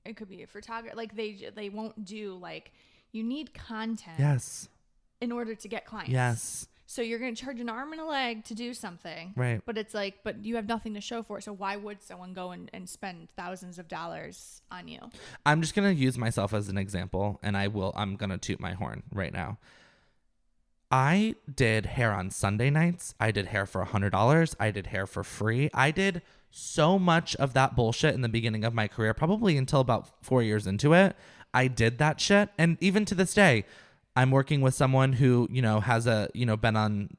it could be a photographer, like they won't do like, you need content Yes, in order to get clients. yes, So you're going to charge an arm and a leg to do something. right. But it's like, but you have nothing to show for it. So why would someone go and spend thousands of dollars on you? I'm just gonna use myself as an example, and I'm gonna toot my horn right now. I did hair on Sunday nights. I did hair for $100. I did hair for free. I did so much of that bullshit in the beginning of my career, probably until about 4 years into it. I did that shit. And even to this day, I'm working with someone who, has been on,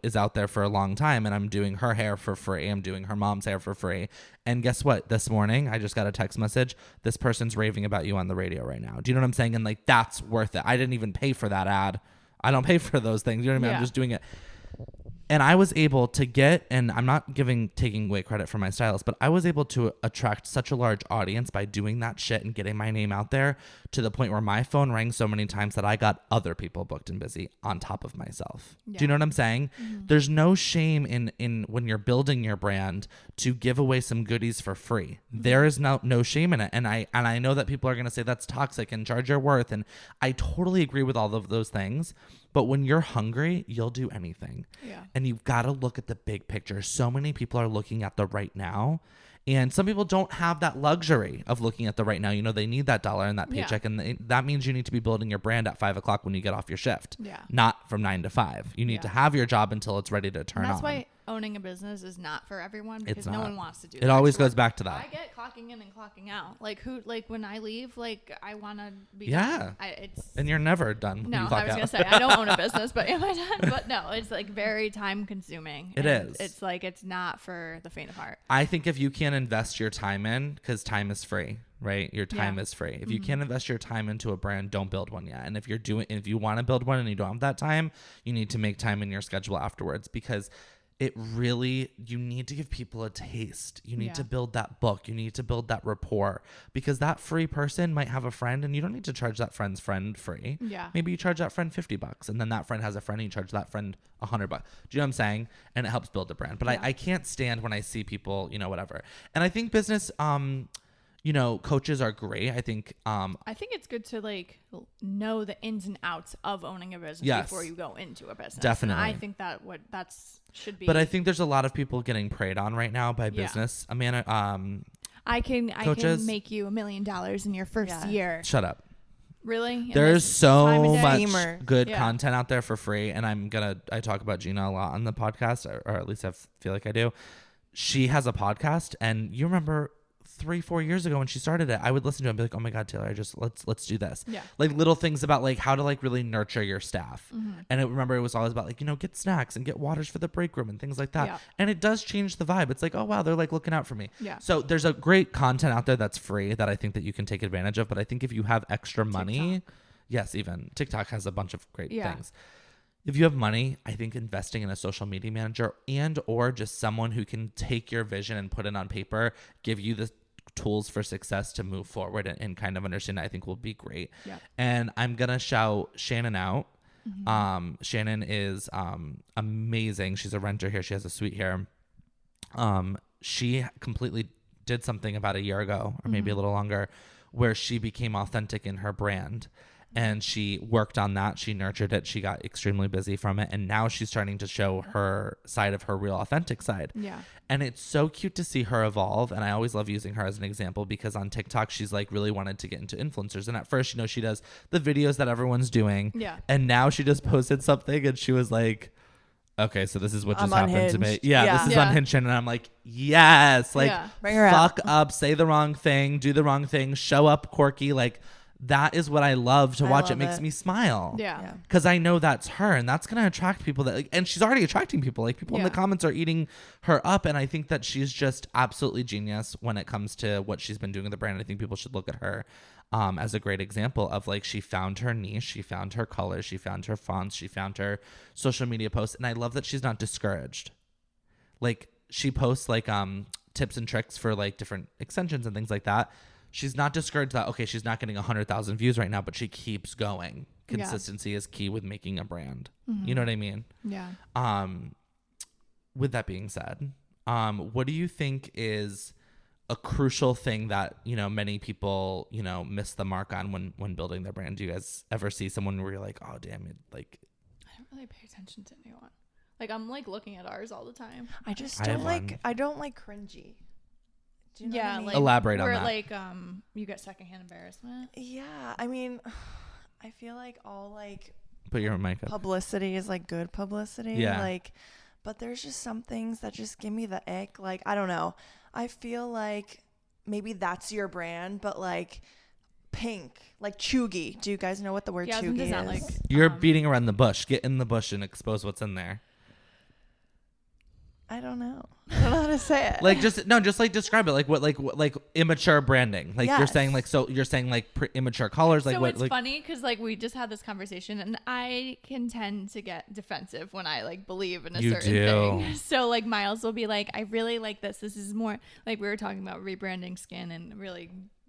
is out there for a long time, and I'm doing her hair for free. I'm doing her mom's hair for free. And guess what? This morning, I just got a text message. This person's raving about you on the radio right now. Do you know what I'm saying? And like, that's worth it. I didn't even pay for that ad. I don't pay for those things. You know what I mean? Yeah. I'm just doing it. And I was able to get, and I'm not taking away credit for my stylist, but I was able to attract such a large audience by doing that shit and getting my name out there to the point where my phone rang so many times that I got other people booked and busy on top of myself. Yeah. Do you know what I'm saying? Mm-hmm. There's no shame in when you're building your brand to give away some goodies for free. Mm-hmm. There is no shame in it. And I know that people are going to say that's toxic and charge your worth. And I totally agree with all of those things. But when you're hungry, you'll do anything. Yeah. And you've got to look at the big picture. So many people are looking at the right now. And some people don't have that luxury of looking at the right now. They need that dollar and that Yeah. paycheck. And that means you need to be building your brand at 5 o'clock when you get off your shift. Yeah. Not from 9 to 5. You need Yeah. to have your job until it's ready to turn And that's on. why owning a business is not for everyone, because no not. one wants to do It that. always extra goes work. back to that. I get clocking in and clocking out. Like when I leave, like I want to be Yeah. done. It's And you're never done when no, you clock I was out. gonna say I don't own a business, but am I done? But no, it's like very time consuming. It and is. It's like it's not for the faint of heart. I think if you can't invest your time in, because time is free, right? Your time Yeah. is free. If you can't invest your time into a brand, don't build one yet. And if you want to build one and you don't have that time, you need to make time in your schedule afterwards, because you need to give people a taste. You need Yeah. to build that book. You need to build that rapport, because that free person might have a friend and you don't need to charge that friend's friend free. Yeah. Maybe you charge that friend $50 and then that friend has a friend and you charge that friend $100. Do you know what I'm saying? And it helps build a brand. But Yeah. I can't stand when I see people, whatever. And I think business, coaches are great. I think, I think it's good to like know the ins and outs of owning a business Yes. before you go into a business. Definitely. And I think that's should be. but I think there's a lot of people getting preyed on right now by Yeah. business. Amanda, I can coaches- make you $1 million in your first Yeah. year. shut up. Really? In There's this so time of day? much Steamer. good Yeah. content out there for free. And I talk about Gina a lot on the podcast, or at least I feel like I do. She has a podcast, and you remember 3-4 years ago when she started it, I would listen to it and be like, oh my God, Taylor, let's do this. Yeah. Like little things about like how to like really nurture your staff. And remember, it was always about like, get snacks and get waters for the break room and things like that. Yeah. And it does change the vibe. It's like, oh wow, they're like looking out for me. Yeah. So there's a great content out there that's free that I think that you can take advantage of. But I think if you have extra money, TikTok. yes, even TikTok has a bunch of great Yeah. things. If you have money, I think investing in a social media manager and or just someone who can take your vision and put it on paper, give you the tools for success to move forward and kind of understand it, I think will be great. Yeah. And I'm going to shout Shannon out. Shannon is amazing. She's a renter here. She has a suite here. She completely did something about a year ago or maybe a little longer where she became authentic in her brand. And she worked on that. She nurtured it. She got extremely busy from it. And now she's starting to show her side of her real authentic side. Yeah. And it's so cute to see her evolve. And I always love using her as an example because on TikTok, she's like really wanted to get into influencers. And at first, she does the videos that everyone's doing. Yeah. And now she just posted something and she was like, okay, so this is what just I'm happened to me. unhinged. Yeah, Yeah. this is Yeah. unhinged. And I'm like, yes, like Yeah. Bring her fuck out. up, say the wrong thing, do the wrong thing, show up quirky. Like that is what I love to I watch. It love makes it. me smile. Yeah. Because I know that's her, and that's gonna attract people that, like, and she's already attracting people. Like people in the Yeah. comments are eating her up, and I think that she's just absolutely genius when it comes to what she's been doing with the brand. I think people should look at her as a great example of like she found her niche, she found her colors, she found her fonts, she found her social media posts, and I love that she's not discouraged. Like she posts like tips and tricks for like different extensions and things like that. She's not discouraged that, okay, she's not getting 100,000 views right now, but she keeps going. Consistency is key with making a brand. You know what I mean? Yeah. With that being said, what do you think is a crucial thing that, many people, miss the mark on when building their brand? Do you guys ever see someone where you're like, oh, damn it, like... I don't really pay attention to anyone. Like, I'm, like, looking at ours all the time. I just I don't have like. one. I don't like cringy. Do you know Yeah, what I mean? like Elaborate on where, that. like, you get secondhand embarrassment. Yeah, I mean, I feel like all like Put your mic up. publicity is like good publicity. Yeah. Like, but there's just some things that just give me the ick. Like, I don't know. I feel like maybe that's your brand, but like pink, like chuggy. Do you guys know what the word Yasmin chuggy does is? not like. You're beating around the bush. Get in the bush and expose what's in there. I don't know. I don't know how to say it. Like just like describe it. Like what like immature branding. Like you're Yes. saying like, so you're saying like immature colors. Like So what? it's Like funny because like we just had this conversation and I can tend to get defensive when I like believe in a You certain do. thing. So like Miles will be like, I really like this. This is more like we were talking about rebranding skin and really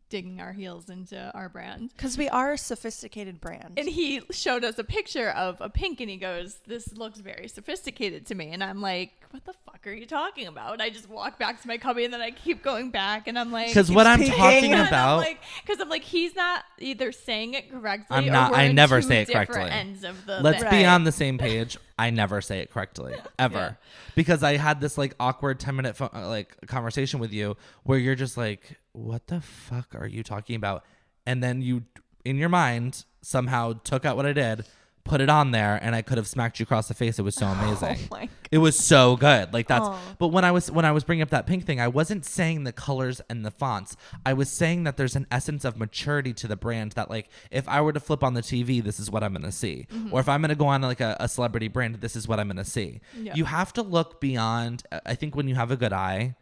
digging our heels into our brand. Because we are a sophisticated brand. And he showed us a picture of a pink and he goes, this looks very sophisticated to me. And I'm like, what the fuck are you talking about? And I just walk back to my cubby and then I keep going back and I'm like, because what I'm peeking. talking and I'm about. like, because I'm like, he's not either saying it correctly. I'm or not- we're I in never two say it different correctly. Ends of the Let's thing. be Right. on the same page. I never say it correctly ever Yeah. because I had this like awkward 10-minute like conversation with you where you're just like, what the fuck are you talking about? And then you, in your mind, somehow took out what I did, put it on there, and I could have smacked you across the face. It was so amazing. Oh my It was so good. Like that's. Aw. But when I was bringing up that pink thing, I wasn't saying the colors and the fonts. I was saying that there's an essence of maturity to the brand that like if I were to flip on the TV, this is what I'm gonna see. Or if I'm gonna go on like a celebrity brand, this is what I'm gonna see. Yeah. You have to look beyond. I think when you have a good eye,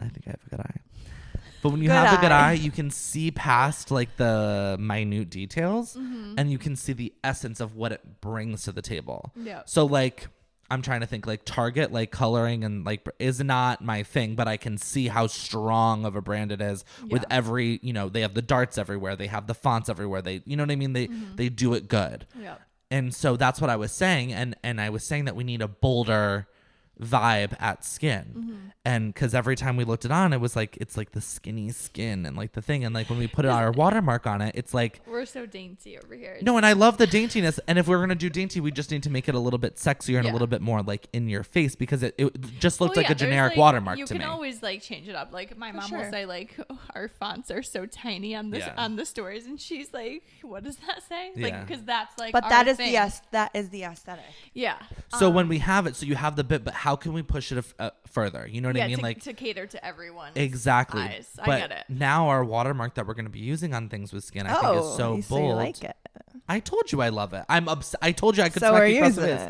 I think I have a good eye. But when you Good have a good eye. eye, you can see past like the minute details and you can see the essence of what it brings to the table. Yeah. So like I'm trying to think like Target, like coloring and like is not my thing, but I can see how strong of a brand it is with Yeah. every, they have the darts everywhere. They have the fonts everywhere. They, you know what I mean? They do it good. Yeah. And so that's what I was saying. And I was saying that we need a bolder vibe at skin. And because every time we looked it on, it was like, it's like the skinny skin and like the thing. And like when we put our watermark on it, it's like, We're so dainty over here. no, and I love the daintiness. And if we're going to do dainty, we just need to make it a little bit sexier and a Yeah. little bit more like in your face because it just looked Well, like yeah, a generic there's, like, watermark you to can me. always like change it up. Like my mom will sure. say like, oh, our fonts are so tiny on this Yeah. on the stories, and she's like, what does that say? Yeah. Like because that's like. But our that is thing. that is the aesthetic. Yeah. So when we have it, so you have the bit, but how can we push it further? You know what I mean? To cater to everyone. Exactly. Eyes. But I get it. now our watermark that we're going to be using on things with skin, I think is so bold. You like it. I told you I love it. I told you I could So smack are you you across the using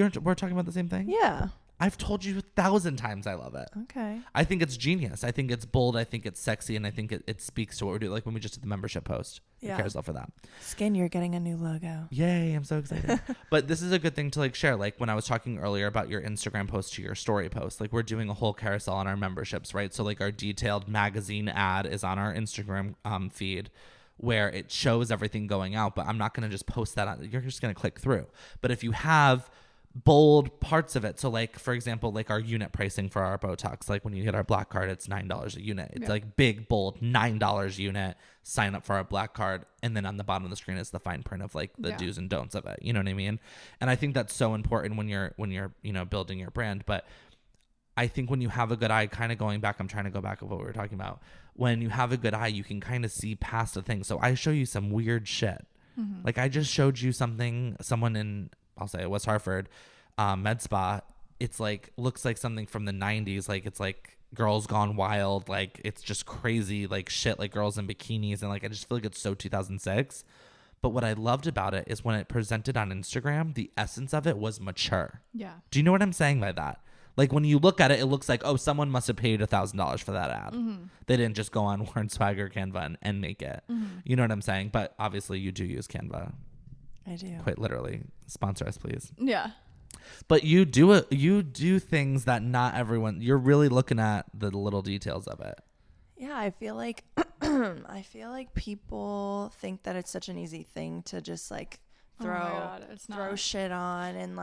face. it? We're talking about the same thing? Yeah. I've told you 1,000 times I love it. Okay. I think it's genius. I think it's bold. I think it's sexy. And I think it speaks to what we're doing. Like when we just did the membership post. Yeah. Carousel for that. Skin, you're getting a new logo. Yay. I'm so excited. But this is a good thing to like share. Like when I was talking earlier about your Instagram post to your story post, like we're doing a whole carousel on our memberships, right? So like our detailed magazine ad is on our Instagram feed, where it shows everything going out, but I'm not going to just post that on. You're just going to click through. But if you have bold parts of it, so like for example, like our unit pricing for our Botox, like when you hit our black card, it's $9 a unit. It's like big bold $9 unit. Sign up for our black card, and then on the bottom of the screen is the fine print of like the do's and don'ts of it. You know what I mean? And I think that's so important when you're building your brand. But I think when you have a good eye, kind of going back, I'm trying to go back of what we were talking about. When you have a good eye, you can kind of see past the thing. So I show you some weird shit. Mm-hmm. Like I just showed you someone in, I'll say West Hartford, med spa. It's like, looks like something from the 90s. Like it's like Girls Gone Wild. Like it's just crazy, like shit, like girls in bikinis. And like, I just feel like it's so 2006. But what I loved about it is when it presented on Instagram, the essence of it was mature. Yeah. Do you know what I'm saying by that? Like when you look at it, it looks like, oh, someone must have paid $1,000 for that ad. Mm-hmm. They didn't just go on Warren Swag or Canva and make it. Mm-hmm. You know what I'm saying? But obviously you do use Canva. I do. Quite literally. Sponsor us, please. Yeah. But you do things that not everyone, you're really looking at the little details of it. Yeah, I feel like people think that it's such an easy thing to just like throw shit on and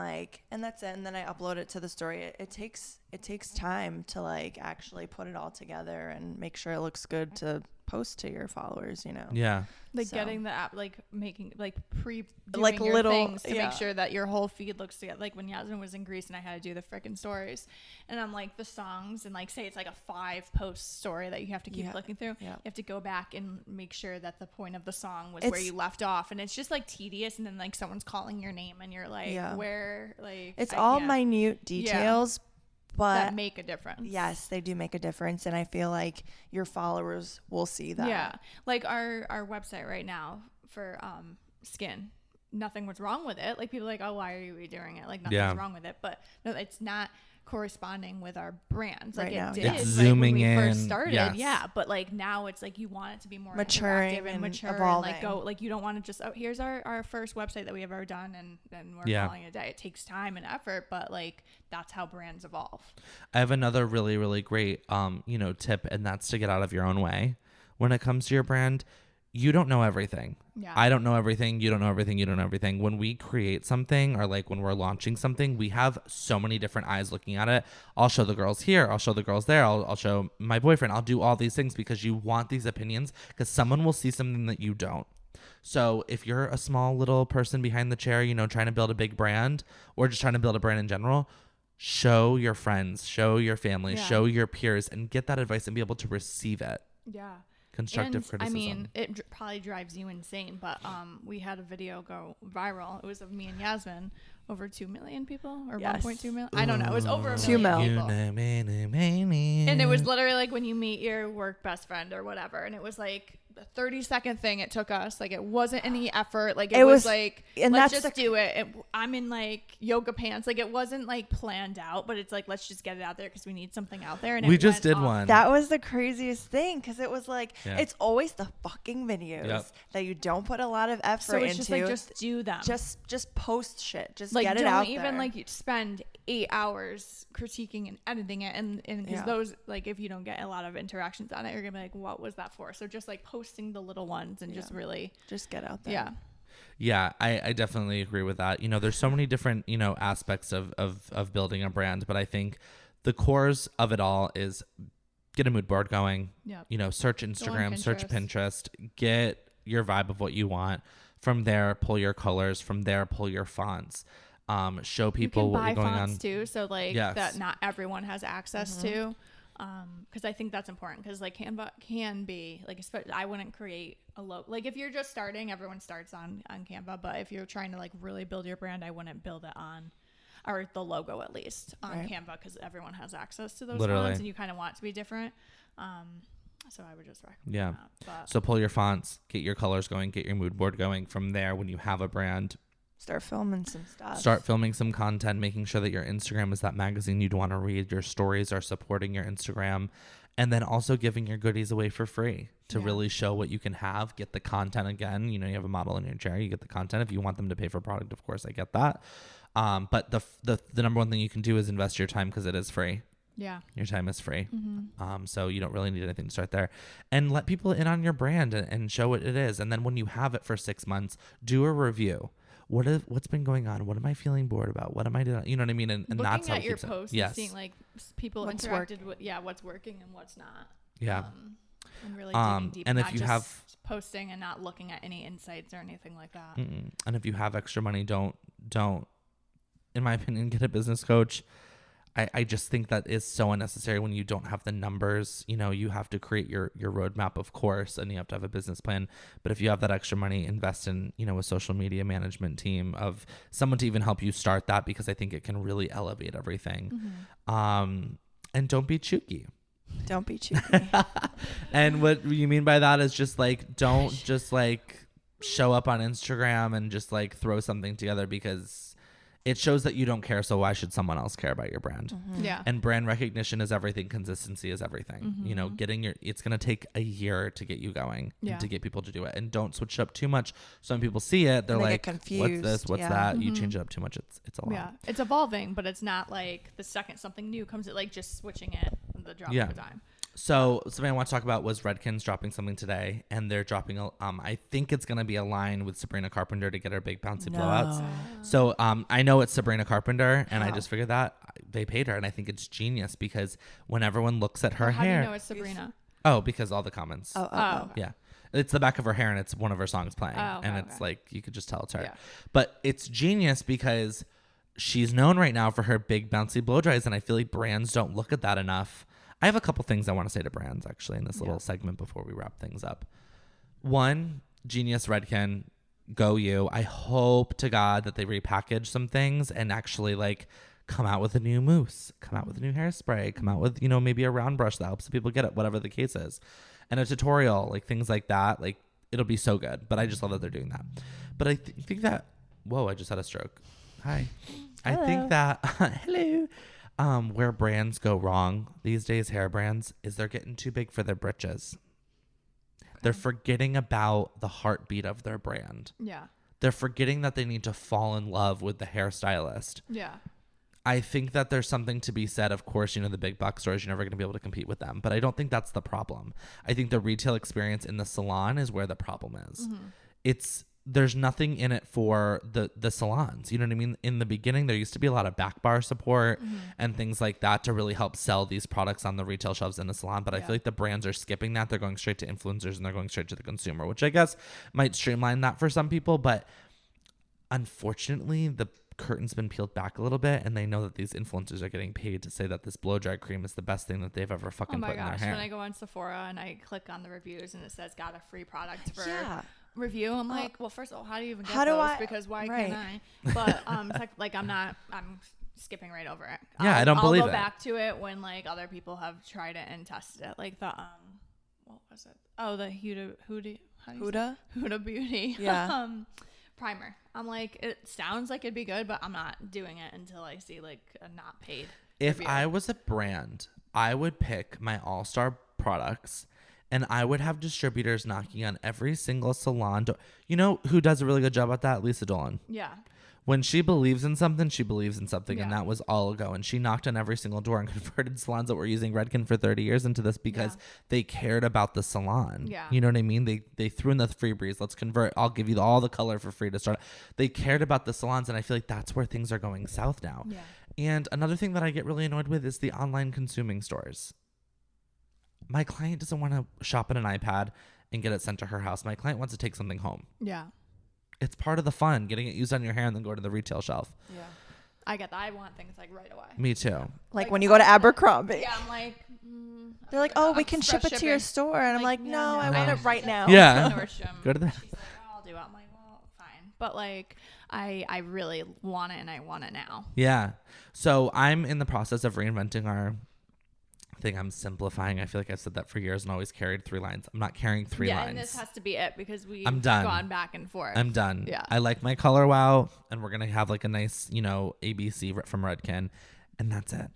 that's it, and then I upload it to the story. It takes time to like actually put it all together and make sure it looks good to post to your followers, you know. Yeah. Like getting the app, like making like doing like your little things to make sure that your whole feed looks together. Like when Yasmin was in Greece and I had to do the frickin' stories, and I'm like the songs and like say it's like a 5-post story that you have to keep looking through. Yeah. You have to go back and make sure that the point of the song was where you left off, and it's just like tedious. And then like someone's calling your name and you're like, where? Like it's all minute details. But that make a difference. Yes, they do make a difference, and I feel like your followers will see that. Yeah, like our website right now for skin, nothing was wrong with it. Like people are like, oh, why are you redoing it? Like nothing's wrong with it, but no, it's not corresponding with our brands. Like it did. It's zooming when we in. First started, but like now it's like you want it to be more maturing and mature evolving. And like go like you don't want to just here's our first website that we have ever done and then we're calling it a day. It takes time and effort, but like that's how brands evolve. I have another really, really great tip, and that's to get out of your own way when it comes to your brand. You don't know everything. Yeah. I don't know everything. You don't know everything. You don't know everything. When we create something or like when we're launching something, we have so many different eyes looking at it. I'll show the girls here. I'll show the girls there. I'll show my boyfriend. I'll do all these things because you want these opinions because someone will see something that you don't. So if you're a small little person behind the chair, trying to build a big brand or just trying to build a brand in general, show your friends, show your family, show your peers, and get that advice and be able to receive it. Yeah. Constructive criticism. I mean, it probably drives you insane, but we had a video go viral. It was of me and Yasmin, over 2 million people or 1.2 million. I don't know. It was over a million people. And it was literally like when you meet your work best friend or whatever, and it was like a 30-second thing it took us. Like it wasn't any effort. Like it was like, and let's just do it. I'm in like yoga pants. Like it wasn't like planned out, but it's like, let's just get it out there because we need something out there. And we just did one. That was the craziest thing because it was like, it's always the fucking videos that you don't put a lot of effort into. So it's just like, just do them. Just post shit. Just like, get it out there. Don't even like spend 8 hours critiquing and editing it. And because those, like if you don't get a lot of interactions on it, you're going to be like, what was that for? So just like posting the little ones and just really just get out there. Yeah, I definitely agree with that. There's so many different, aspects of building a brand, but I think the cores of it all is get a mood board going. Yeah. Search Instagram, search Pinterest, get your vibe of what you want. From there, pull your colors. From there, pull your fonts. Show people what you're going on. You can buy fonts too, so like that not everyone has access to. Because I think that's important because like Canva can be like, especially I wouldn't create a logo. Like if you're just starting, everyone starts on Canva, but if you're trying to like really build your brand, I wouldn't build it on. or the logo at least on Right. Canva, because everyone has access to those Literally. fonts and you kind of want it to be different. So I would just recommend Yeah. that. But So pull your fonts, get your colors going, get your mood board going. From there, when you have a brand, Start filming some stuff. start filming some content, making sure that your Instagram is that magazine you'd want to read. Your stories are supporting your Instagram. And then also giving your goodies away for free to Yeah. really show what you can have. Get the content again. You know, you have a model in your chair. You get the content. If you want them to pay for product, of course, I get that. But the number one thing you can do is invest your time, because it is free. yeah. Your time is free. Mm-hmm. So you don't really need anything to start there. And let people in on your brand and show what it is. And then when you have it for 6 months, do a review. What's been going on? What am I feeling bored about? What am I doing? You know what I mean? And Looking that's how at it your keeps it. posts Yes. and seeing like people What's interacted with, what's working and what's not. Yeah. And really digging deep. and not if you just have- posting and not looking at any insights or anything like that. And if you have extra money, don't, in my opinion, get a business coach. I just think that is so unnecessary when you don't have the numbers. You know, you have to create your roadmap, of course, and you have to have a business plan. But if you have that extra money, invest in, you know, a social media management team of someone to even help you start that, because I think it can really elevate everything. And don't be chooky. Don't be cheeky. And what you mean by that is just like, don't just like show up on Instagram and just like throw something together, because it shows that you don't care. So why should someone else care about your brand? Yeah. And brand recognition is everything. Consistency is everything. You know, it's going to take a year to get you going and to get people to do it. And don't switch it up too much. So when people see it, they're And they like, get what's confused. this? What's Yeah. that? You change it up too much. It's a lot. Yeah. It's evolving, but it's not like the second something new comes, it like just switching it the drop Yeah. of a dime. So something I want to talk about was Redken's dropping something today, and they're dropping I think it's going to be a line with Sabrina Carpenter to get her big bouncy blowouts. So I know it's Sabrina Carpenter, and I just figured that they paid her, and I think it's genius, because when everyone looks at her How do hair, you know it's Sabrina? because all the comments. Oh. Yeah. It's the back of her hair, and it's one of her songs playing. Oh, okay, and it's okay. like, you could just tell it's her. Yeah. But it's genius because she's known right now for her big bouncy blow dries, and I feel like brands don't look at that enough. I have a couple things I want to say to brands, actually, in this little segment before we wrap things up. One, genius Redken, go you. I hope to God that they repackage some things and actually like come out with a new mousse, come out with a new hairspray, come out with, you know, maybe a round brush that helps people get it, whatever the case is. And a tutorial, like things like that. Like, it'll be so good. But I just love that they're doing that. But I think that, whoa, I just had a stroke. Hi. I think that, hello. Where brands go wrong these days, hair brands, is they're getting too big for their britches. They're forgetting about the heartbeat of their brand. Yeah. They're forgetting that they need to fall in love with the hairstylist. Yeah. I think that there's something to be said. Of course, you know, the big box stores, you're never going to be able to compete with them. But I don't think that's the problem. I think the retail experience in the salon is where the problem is. There's nothing in it for the salons. You know what I mean? In the beginning, there used to be a lot of back bar support and things like that to really help sell these products on the retail shelves in the salon. But I feel like the brands are skipping that. They're going straight to influencers and they're going straight to the consumer, which I guess might streamline that for some people. But unfortunately, the curtain's been peeled back a little bit, and they know that these influencers are getting paid to say that this blow dry cream is the best thing that they've ever fucking put in their hair. When I go on Sephora and I click on the reviews and it says got a free product for Yeah. review, I'm like, well, first of all, how do you even get How do those? I- Because why right. can't I? But like I'm skipping right over it. Yeah, I don't believe I'll go it. back to it when like other people have tried it and tested it. Like the what was it? Oh, the Huda Beauty. Yeah. Primer. I'm like, it sounds like it'd be good, but I'm not doing it until I see like a not paid If review. I was a brand, I would pick my all-star products, and I would have distributors knocking on every single salon door. You know who does a really good job at that? Lisa Dolan. Yeah. When she believes in something, she believes in something, and Yeah. that was all ago. And she knocked on every single door and converted salons that were using Redken for 30 years into this because they cared about the salon. Yeah. You know what I mean? They threw in the free breeze. Let's convert. I'll give you all the color for free to start. They cared about the salons, and I feel like that's where things are going south now. Yeah. And another thing that I get really annoyed with is the online consuming stores. My client doesn't want to shop in an iPad and get it sent to her house. My client wants to take something home. Yeah. It's part of the fun, getting it used on your hair and then go to the retail shelf. Yeah. I get that. I want things like right away. Me too. Like when you go to Abercrombie. Yeah, I'm like, They're like, oh, we can express ship it to your shipping. store. And I'm like, no, I want it right now. Yeah. Nordstrom. Go to the- She's like, oh, I'll do it. I'm like, well, fine. but like I really want it and I want it now. Yeah. So I'm in the process of reinventing our thing. I'm simplifying. I feel like I've said that for years and always carried 3 lines. I'm not carrying 3 lines. And this has to be it because we've I'm done. gone back and forth. I'm done. Yeah. I like my color wow, and we're gonna have like a nice, ABC from Redken, and that's it.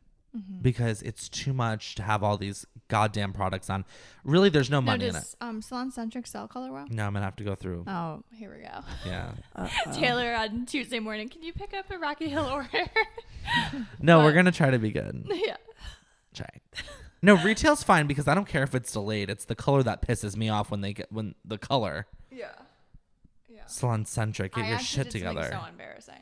Because it's too much to have all these goddamn products on. Really, there's no money in it. Salon Centric sell color wow? No, I'm gonna have to go through. Oh, here we go. Yeah. Taylor on Tuesday morning, can you pick up a Rocky Hill order? No, we're gonna try to be good. Yeah. Try. No, retail's fine because I don't care if it's delayed. It's the color that pisses me off when the color. Yeah. Yeah. Salon Centric, get your shit together. So embarrassing.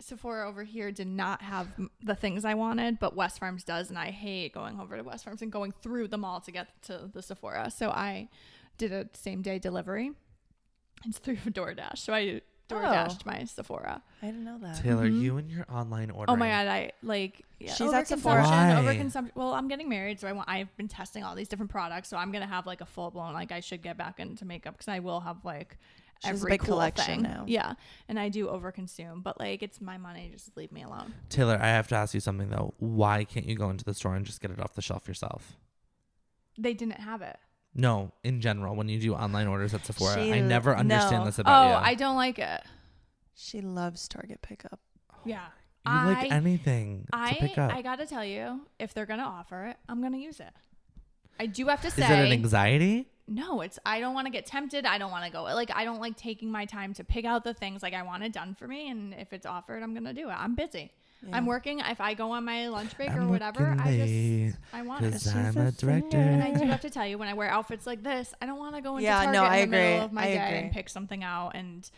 Sephora over here did not have the things I wanted, but West Farms does, and I hate going over to West Farms and going through the mall to get to the Sephora. So I did a same day delivery. It's through DoorDash. So I DoorDashed my Sephora. I didn't know that. Taylor, you and your online ordering. Oh my god, She's at Sephora. Overconsumption. Well, I'm getting married, so I've been testing all these different products, so I'm gonna have like a full blown, like I should get back into makeup because I will have like every big cool collection thing now. Yeah, and I do overconsume, but like it's my money, just leave me alone. Taylor, I have to ask you something though. Why can't you go into the store and just get it off the shelf yourself? They didn't have it. No, in general, when you do online orders at Sephora, She- I never understand no. this about you. I don't like it. She loves Target pickup. Yeah. You like anything to pick up. I gotta tell you, if they're gonna offer it, I'm gonna use it. I do have to say. Is it an anxiety? No, I don't want to get tempted. I don't want to go. Like, I don't like taking my time to pick out the things like I want it done for me. And if it's offered, I'm going to do it. I'm busy. Yeah. I'm working. If I go on my lunch break or I'm whatever, working I want it. Because I'm a director. And I do have to tell you, when I wear outfits like this, I don't want to go into Yeah, Target no, I in the agree. middle of my I day agree. and pick something out. And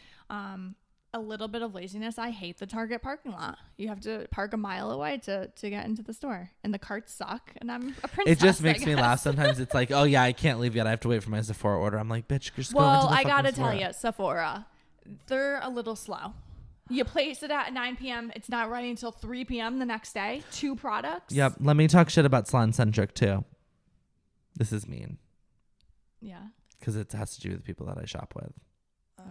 a little bit of laziness. I hate the Target parking lot. You have to park a mile away to get into the store. And the carts suck. And I'm a princess. It just makes I me guess. laugh. Sometimes it's like, oh yeah, I can't leave yet. I have to wait for my Sephora order. I'm like, bitch, just go into Well, the I gotta fucking tell Sephora. you, Sephora, they're a little slow. You place it at 9 p.m. It's not ready until 3 p.m. the next day. 2 products. Yep. Let me talk shit about Salon Centric too. This is mean. Yeah. Because it has to do with the people that I shop with. Oh.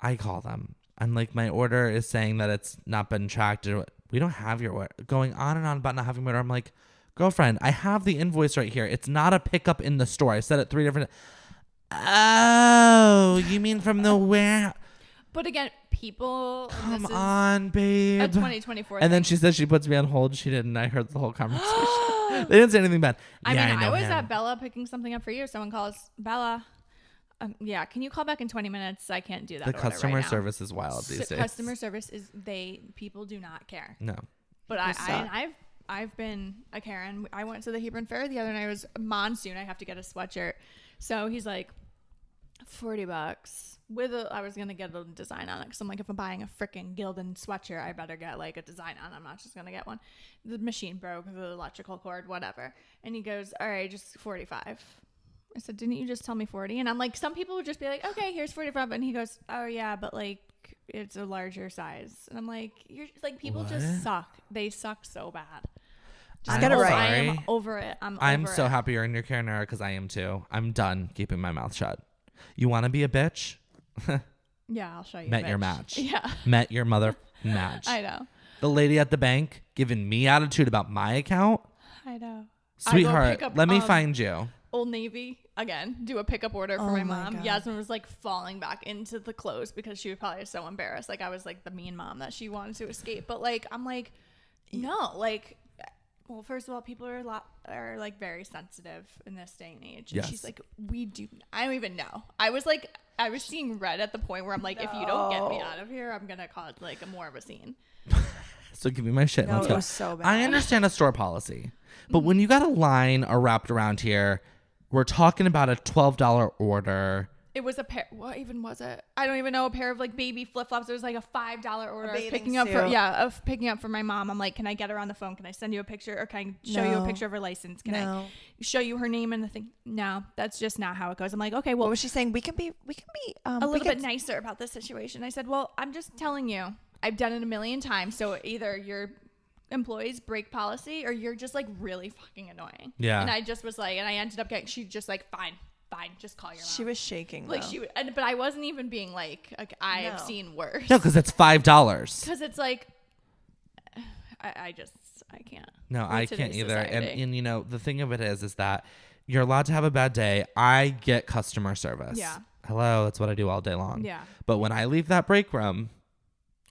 I call them. I'm like, my order is saying that it's not been tracked. We don't have your order. Going on and on about not having my order. I'm like, girlfriend, I have the invoice right here. It's not a pickup in the store. I said it 3 different. Oh, you mean from the warehouse? But again, people. Come on, babe. A 2024 And then thing. she said she puts me on hold. She didn't. I heard the whole conversation. They didn't say anything bad. I Yeah, mean, I know was him. at Bella picking something up for you. Someone calls Bella. Yeah, can you call back in 20 minutes? I can't do that. The order customer right now. service is wild these days. Customer service is people do not care. No. But They suck. I've been a Karen. I went to the Hebron Fair the other night. It was monsoon. I have to get a sweatshirt. So he's like, $40 with I was gonna get a design on it because I'm like, if I'm buying a freaking Gildan sweatshirt, I better get like a design on it. I'm not just gonna get one. The machine broke, the electrical cord, whatever. And he goes, all right, just 45. I said, didn't you just tell me 40? And I'm like, some people would just be like, okay, here's 45. And he goes, oh yeah, but like it's a larger size. And I'm like, you're like, people What? just suck. They suck so bad. Just get it right. I am Sorry. over it. I'm over so it. happy you're in your Karen era because I am too. I'm done keeping my mouth shut. You want to be a bitch? Yeah, I'll show you. Met your bitch. match. Yeah, Met your mother match. I know. The lady at the bank giving me attitude about my account. I know. Sweetheart, pick up, let me find you. Old Navy again. Do a pickup order for Oh my my mom. God. Yasmin was like falling back into the clothes because she was probably so embarrassed. Like I was like the mean mom that she wanted to escape. But like I'm like, no, like. Well, first of all, people are like very sensitive in this day and age. And Yes. she's like, I don't even know. I was seeing red at the point where I'm like, if you don't get me out of here, I'm gonna cause like more of a scene. So give me my shit. No, Let's it go. was so bad. I understand a store policy, but when you got a line wrapped around here, we're talking about a $12 order. It was a pair. What even was it? I don't even know. A pair of like baby flip flops. It was like a $5 order. I was bathing picking up suit. of picking up for my mom. I'm like, can I get her on the phone? Can I send you a picture or can I show you a No. picture of her license? Can No. I show you her name and the thing? No, that's just not how it goes. I'm like, okay, well, What was she saying? We can be a little bit nicer about this situation. I said, well, I'm just telling you, I've done it a million times. So either your employees break policy or you're just like really fucking annoying. Yeah. And I just was like, and I ended up she just like, fine. fine, just call your mom. She was shaking, like though. but I wasn't even being like I've No. seen worse. No, because it's $5. Because it's like, I can't. No, With I can't today's either. society. And you know, the thing of it is that you're allowed to have a bad day. I get customer service. Yeah. Hello, that's what I do all day long. Yeah. But when I leave that break room,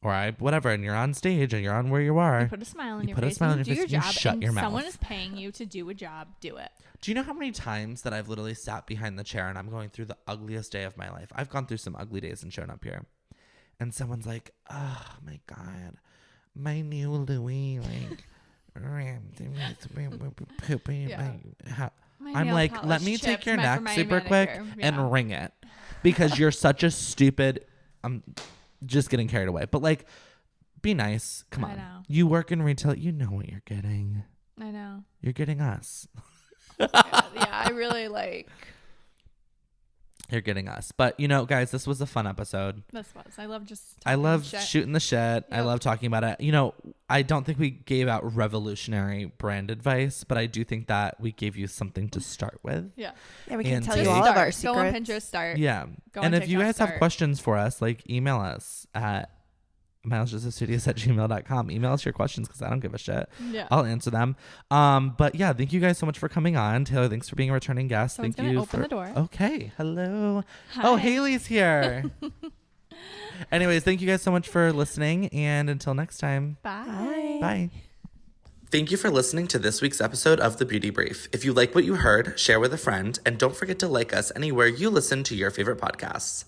or whatever, and you're on stage and you're on where you are, You put a smile on you your put a face. smile and on you your do your face, you job. shut and your mouth. someone is paying you to do a job. Do it. do you know how many times that I've literally sat behind the chair and I'm going through the ugliest day of my life? I've gone through some ugly days and shown up here. And someone's like, oh my God, my new Louis, like, pooping. Yeah. My I'm nail like, polish let me take chipped your for neck my super quick manicure. and Yeah. ring it. Because you're such a stupid, I'm just getting carried away. But like, be nice. Come I on. know. You work in retail. You know what you're getting. I know. You're getting us. Yeah, I really like. You're getting us. But, you know, guys, this was a fun episode. This was. I love just. I talking love shit. shooting the shit. I Yep. love talking about it. You know, I don't think we gave out revolutionary brand advice, but I do think that we gave you something to start with. Yeah. Yeah, we can And tell to you all of our Go on secrets. Pinterest. Start. Yeah. Go And on if you TikTok, guys have start. questions for us, like email us at milesjustastudios@gmail.com. Email us your questions because I don't give a shit. Yeah. I'll answer them. But yeah, thank you guys so much for coming on. Taylor, thanks for being a returning guest. Someone's thank gonna you open for the door. Okay. Hello. Hi. Oh, Haley's here. Anyways, thank you guys so much for listening, and until next time. Bye. Bye. Thank you for listening to this week's episode of The Beauty Brief. If you like what you heard, share with a friend, and don't forget to like us anywhere you listen to your favorite podcasts.